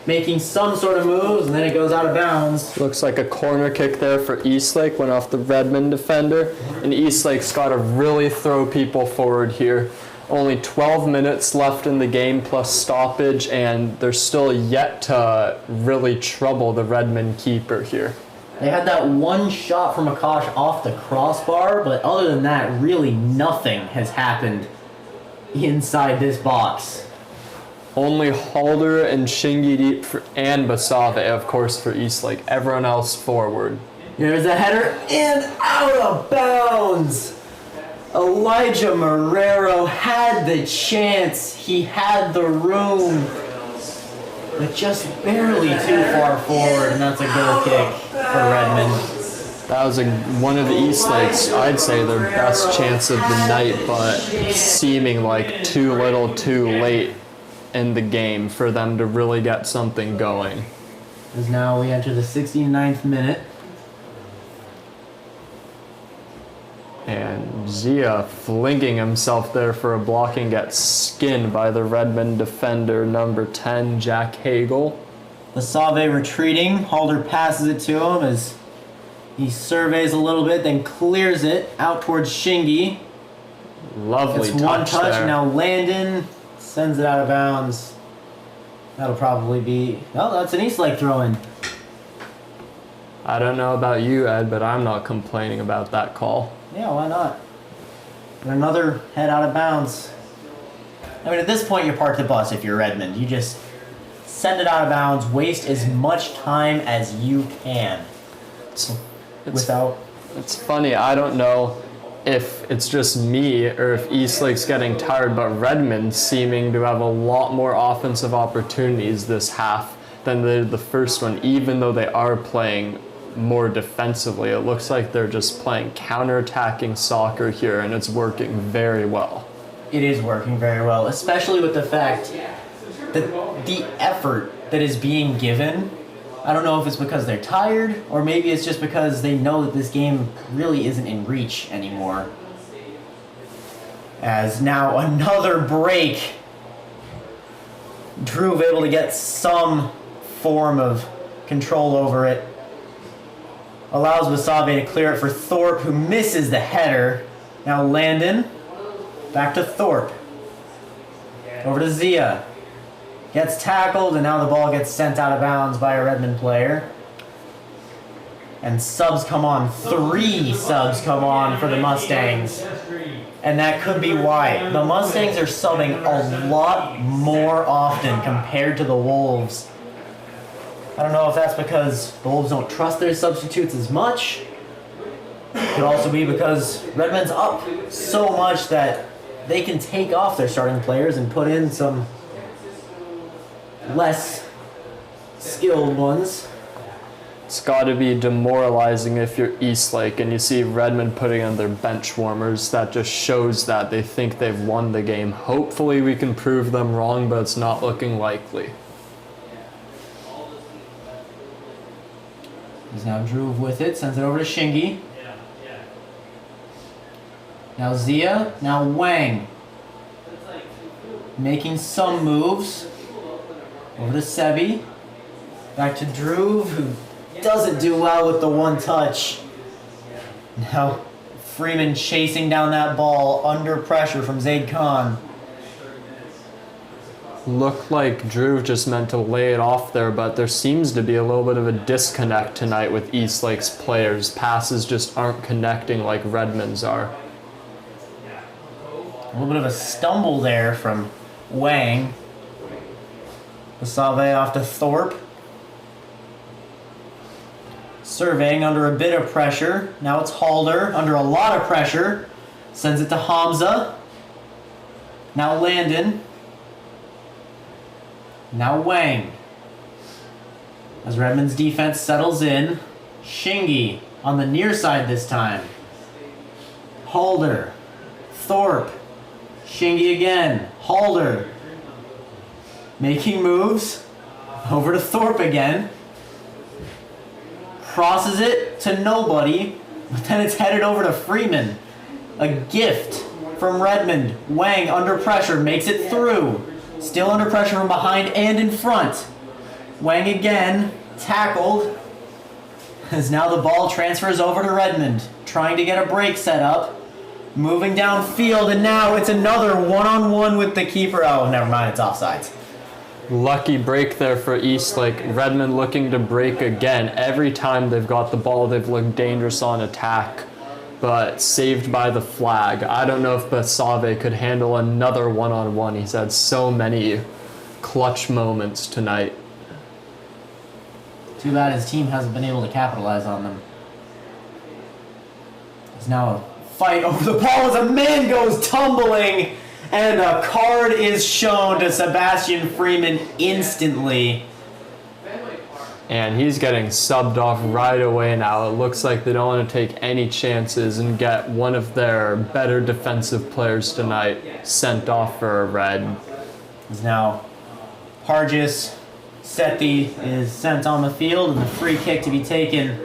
Making some sort of moves, and then it goes out of bounds. Looks like a corner kick there for Eastlake. Went off the Redmond defender. And Eastlake's got to really throw people forward here. Only 12 minutes left in the game plus stoppage, and they're still yet to really trouble the Redmond keeper here. They had that one shot from Akash off the crossbar, but other than that, really nothing has happened inside this box. Only Halder and Shingi and Basave, of course, for Eastlake. Everyone else forward. There's a header and out of bounds. Elijah Marrero had the chance. He had the room, but just barely too far forward, and that's a goal kick for Redmond. That was one of the Eastlake's, I'd say, their best chance of the night, but seeming like too little too late in the game for them to really get something going. As now we enter the 69th minute. And Zia flinging himself there for a blocking gets skinned by the Redmond defender, number 10, Jack Hagel. Basave retreating. Halder passes it to him as he surveys a little bit, then clears it out towards Shingi. Lovely It's touch one touch. there. Now Landon sends it out of bounds. That'll probably be... Oh, that's an Eastlake throw-in. I don't know about you, Ed, but I'm not complaining about that call. Yeah, why not? And another head out of bounds. I mean, at this point, you're parked the bus if you're Redmond. You just send it out of bounds, waste as much time as you can. It's Without... It's funny, I don't know if it's just me or if Eastlake's getting tired, but Redmond seeming to have a lot more offensive opportunities this half than they did the first one, even though they are playing more defensively. It looks like they're just playing counter-attacking soccer here, and it's working very well. It is working very well, especially with the fact that the effort that is being given, I don't know if it's because they're tired or maybe it's just because they know that this game really isn't in reach anymore. As now another break. Drew able to get some form of control over it. Allows Wasabe to clear it for Thorpe, who misses the header. Now Landon, back to Thorpe. Over to Zia. Gets tackled, and now the ball gets sent out of bounds by a Redmond player. And subs come on. 3 subs come on for the Mustangs. And that could be why. The Mustangs are subbing a lot more often compared to the Wolves. I don't know if that's because the Wolves don't trust their substitutes as much. It could also be because Redmond's up so much that they can take off their starting players and put in some less skilled ones. It's got to be demoralizing if you're Eastlake and you see Redmond putting on their bench warmers. That just shows that they think they've won the game. Hopefully we can prove them wrong, but it's not looking likely. He's now Drew with it, sends it over to Shingi. Now Zia, now Wang. Making some moves. Over to Sebi. Back to Drew, who doesn't do well with the one touch. Now Freeman chasing down that ball under pressure from Zaid Khan. Looked like Drew just meant to lay it off there, but there seems to be a little bit of a disconnect tonight with Eastlake's players. Passes just aren't connecting like Redmond's are. A little bit of a stumble there from Wang. Basave off to Thorpe. Surveying under a bit of pressure. Now it's Halder under a lot of pressure. Sends it to Hamza. Now Landon. Now Wang. As Redmond's defense settles in. Shingi on the near side this time. Halder. Thorpe. Shingi again. Halder. Making moves. Over to Thorpe again. Crosses it to nobody. But then it's headed over to Freeman. A gift from Redmond. Wang under pressure. Makes it through. Still under pressure from behind and in front. Wang again. Tackled. As now the ball transfers over to Redmond. Trying to get a break set up. Moving downfield, and now it's another one-on-one with the keeper. Oh, never mind, it's offsides. Lucky break there for Eastlake. Redmond looking to break again. Every time they've got the ball, they've looked dangerous on attack, but saved by the flag. I don't know if Basave could handle another one-on-one. He's had so many clutch moments tonight. Too bad his team hasn't been able to capitalize on them. It's now a fight over the ball as a man goes tumbling, and a card is shown to Sebastian Freeman instantly. And he's getting subbed off right away now. It looks like they don't want to take any chances and get one of their better defensive players tonight sent off for a red. As now Hargis Sethi is sent on the field, and the free kick to be taken.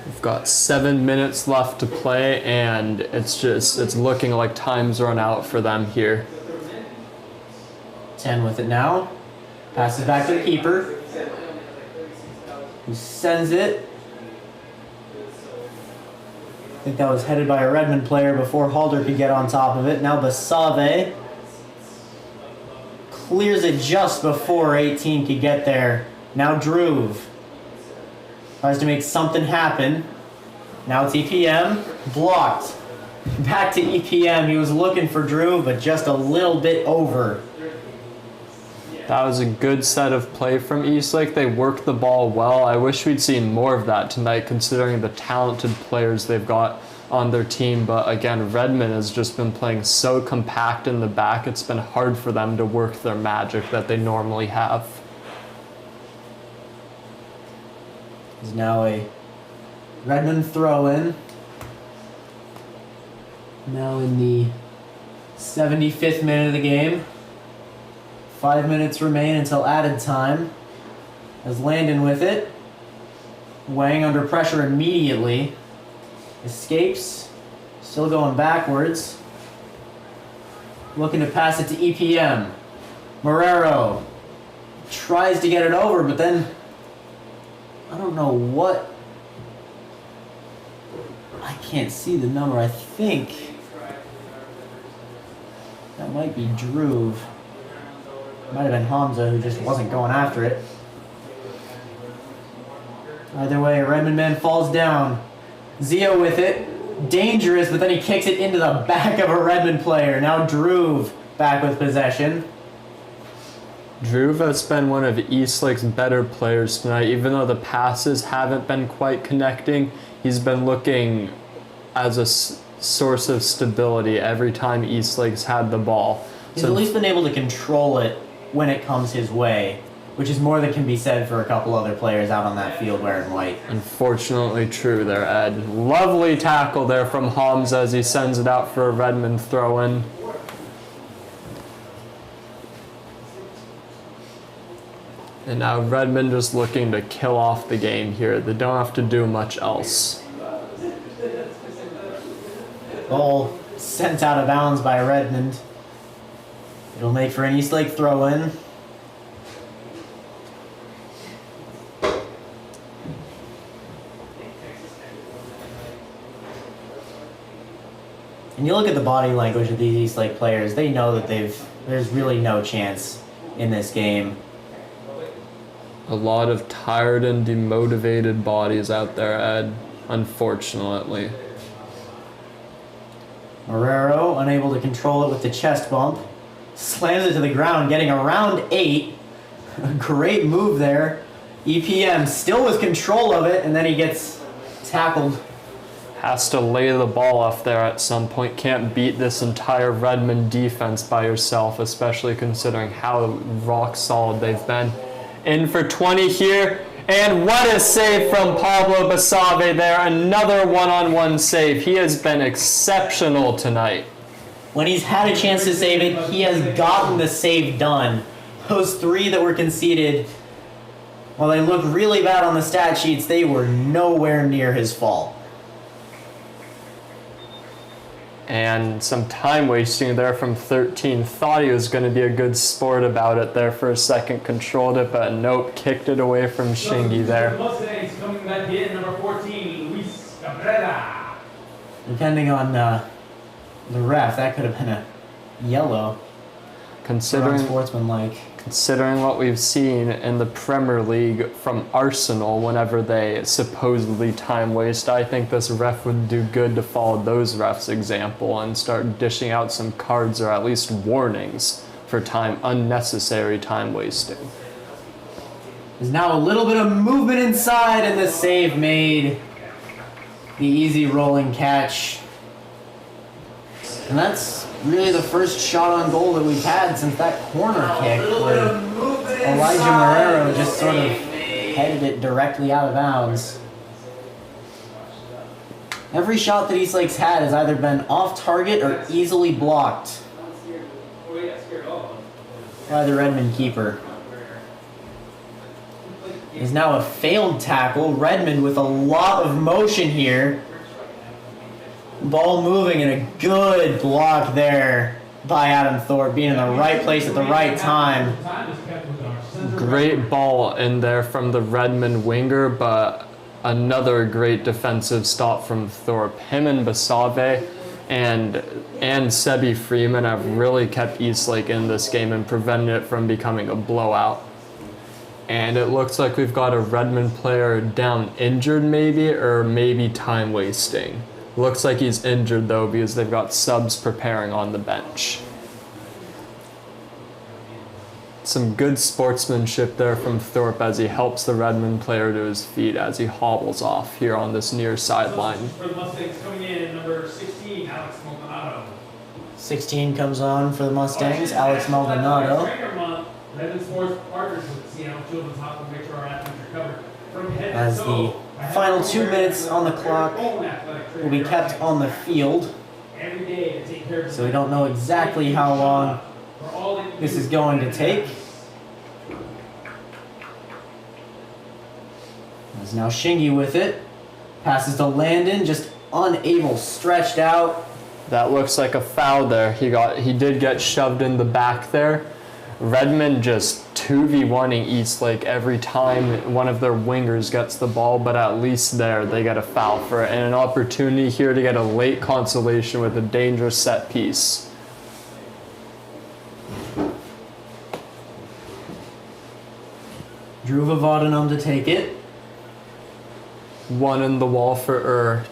We've got 7 minutes left to play, and it's looking like time's run out for them here. 10 with it now. Passes back to the keeper, who sends it. I think that was headed by a Redmond player before Halder could get on top of it. Now Basave clears it just before 18 could get there. Now Druve tries to make something happen. Now it's EPM. Blocked. Back to EPM. He was looking for Drew, but just a little bit over. That was a good set of play from Eastlake. They worked the ball well. I wish we'd seen more of that tonight, considering the talented players they've got on their team, but again, Redmond has just been playing so compact in the back, it's been hard for them to work their magic that they normally have. There's now a Redmond throw-in. Now in the 75th minute of the game. 5 minutes remain until added time. As Landon with it. Wang under pressure immediately. Escapes. Still going backwards. Looking to pass it to EPM. Marrero tries to get it over, but then I don't know what. I can't see the number. I think that might be Druve. Might have been Hamza who just wasn't going after it. Either way, a Redmond man falls down. Zio with it. Dangerous, but then he kicks it into the back of a Redmond player. Now Druve back with possession. Druve has been one of Eastlake's better players tonight. Even though the passes haven't been quite connecting, he's been looking as a source of stability every time Eastlake's had the ball. He's at least been able to control it when it comes his way, which is more than can be said for a couple other players out on that field wearing white. Unfortunately true there, Ed. Lovely tackle there from Hamza as he sends it out for a Redmond throw-in. And now Redmond just looking to kill off the game here. They don't have to do much else. Ball sent out of bounds by Redmond. It'll make for an Eastlake throw-in. And you look at the body language of these Eastlake players, they know that there's really no chance in this game. A lot of tired and demotivated bodies out there, Ed, unfortunately. Marrero, unable to control it with the chest bump. Slams it to the ground, getting around 8. Great move there. EPM still with control of it, and then he gets tackled. Has to lay the ball off there at some point. Can't beat this entire Redmond defense by yourself, especially considering how rock solid they've been. In for 20 here, and what a save from Pablo Basave there. Another one-on-one save. He has been exceptional tonight. When he's had a chance to save it, he has gotten the save done. Those 3 that were conceded, while they look really bad on the stat sheets, they were nowhere near his fault. And some time wasting there from 13. Thought he was going to be a good sport about it there for a second. Controlled it, but nope. Kicked it away from Shingy there. Coming back in, number 14, Luis Cabrera. Depending on the ref, that could have been a yellow. Considering what we've seen in the Premier League from Arsenal whenever they supposedly time waste, I think this ref would do good to follow those refs' example and start dishing out some cards or at least warnings for unnecessary time wasting. There's now a little bit of movement inside, and the save made. The easy rolling catch. And that's really the first shot on goal that we've had since that corner kick where Elijah Marrero just sort of headed it directly out of bounds. Every shot that Eastlake's had has either been off target or easily blocked by the Redmond keeper. Is now a failed tackle. Redmond with a lot of motion here. Ball moving, and a good block there by Adam Thorpe, being in the right place at the right time. Great ball in there from the Redmond winger, but another great defensive stop from Thorpe. Him and Basave and Sebi Freeman have really kept Eastlake in this game and prevented it from becoming a blowout. And it looks like we've got a Redmond player down injured or maybe time wasting. Looks like he's injured though because they've got subs preparing on the bench. Some good sportsmanship there from Thorpe as he helps the Redmond player to his feet as he hobbles off here on this near sideline. For the Mustangs coming in, number 16, Alex Maldonado. 16 comes on for the Mustangs, Alex Maldonado. Trainer month, Redmond Sports partners with the Seattle Children's Hospital to make sure our athletes recover from head As to the toe. final 2 minutes on the clock will be kept on the field, Every day to take care of so we don't know exactly how long this is going to take. There's now Shingy with it. Passes to Landon, just unable, stretched out. That looks like a foul there. He did get shoved in the back there. Redmond just 2v1ing Eastlake every time one of their wingers gets the ball, but at least there they get a foul for it and an opportunity here to get a late consolation with a dangerous set piece. Drew Vavodinum to take it. One in the wall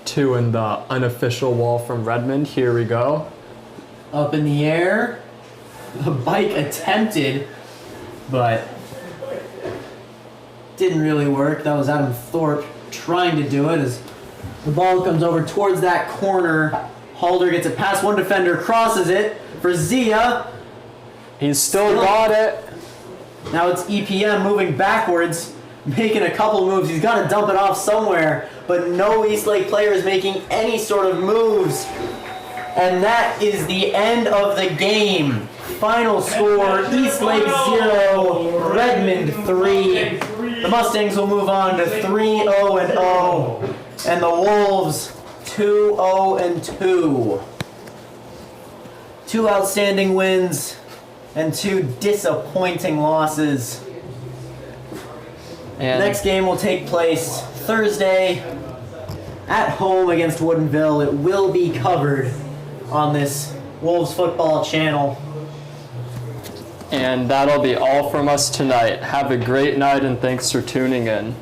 two in the unofficial wall from Redmond. Here we go. Up in the air. The bike attempted, but didn't really work. That was Adam Thorpe trying to do it as the ball comes over towards that corner. Halder gets it past one defender, crosses it for Zia. He's still got it. Now it's EPM moving backwards, making a couple moves. He's got to dump it off somewhere, but no Eastlake player is making any sort of moves. And that is the end of the game. Final score, Eastlake 0, Redmond 3. The Mustangs will move on to 3-0-0, and the Wolves 2-0-2. 2 outstanding wins and 2 disappointing losses. And Next game will take place Thursday at home against Woodinville. It will be covered on this Wolves football channel. And that'll be all from us tonight. Have a great night and thanks for tuning in.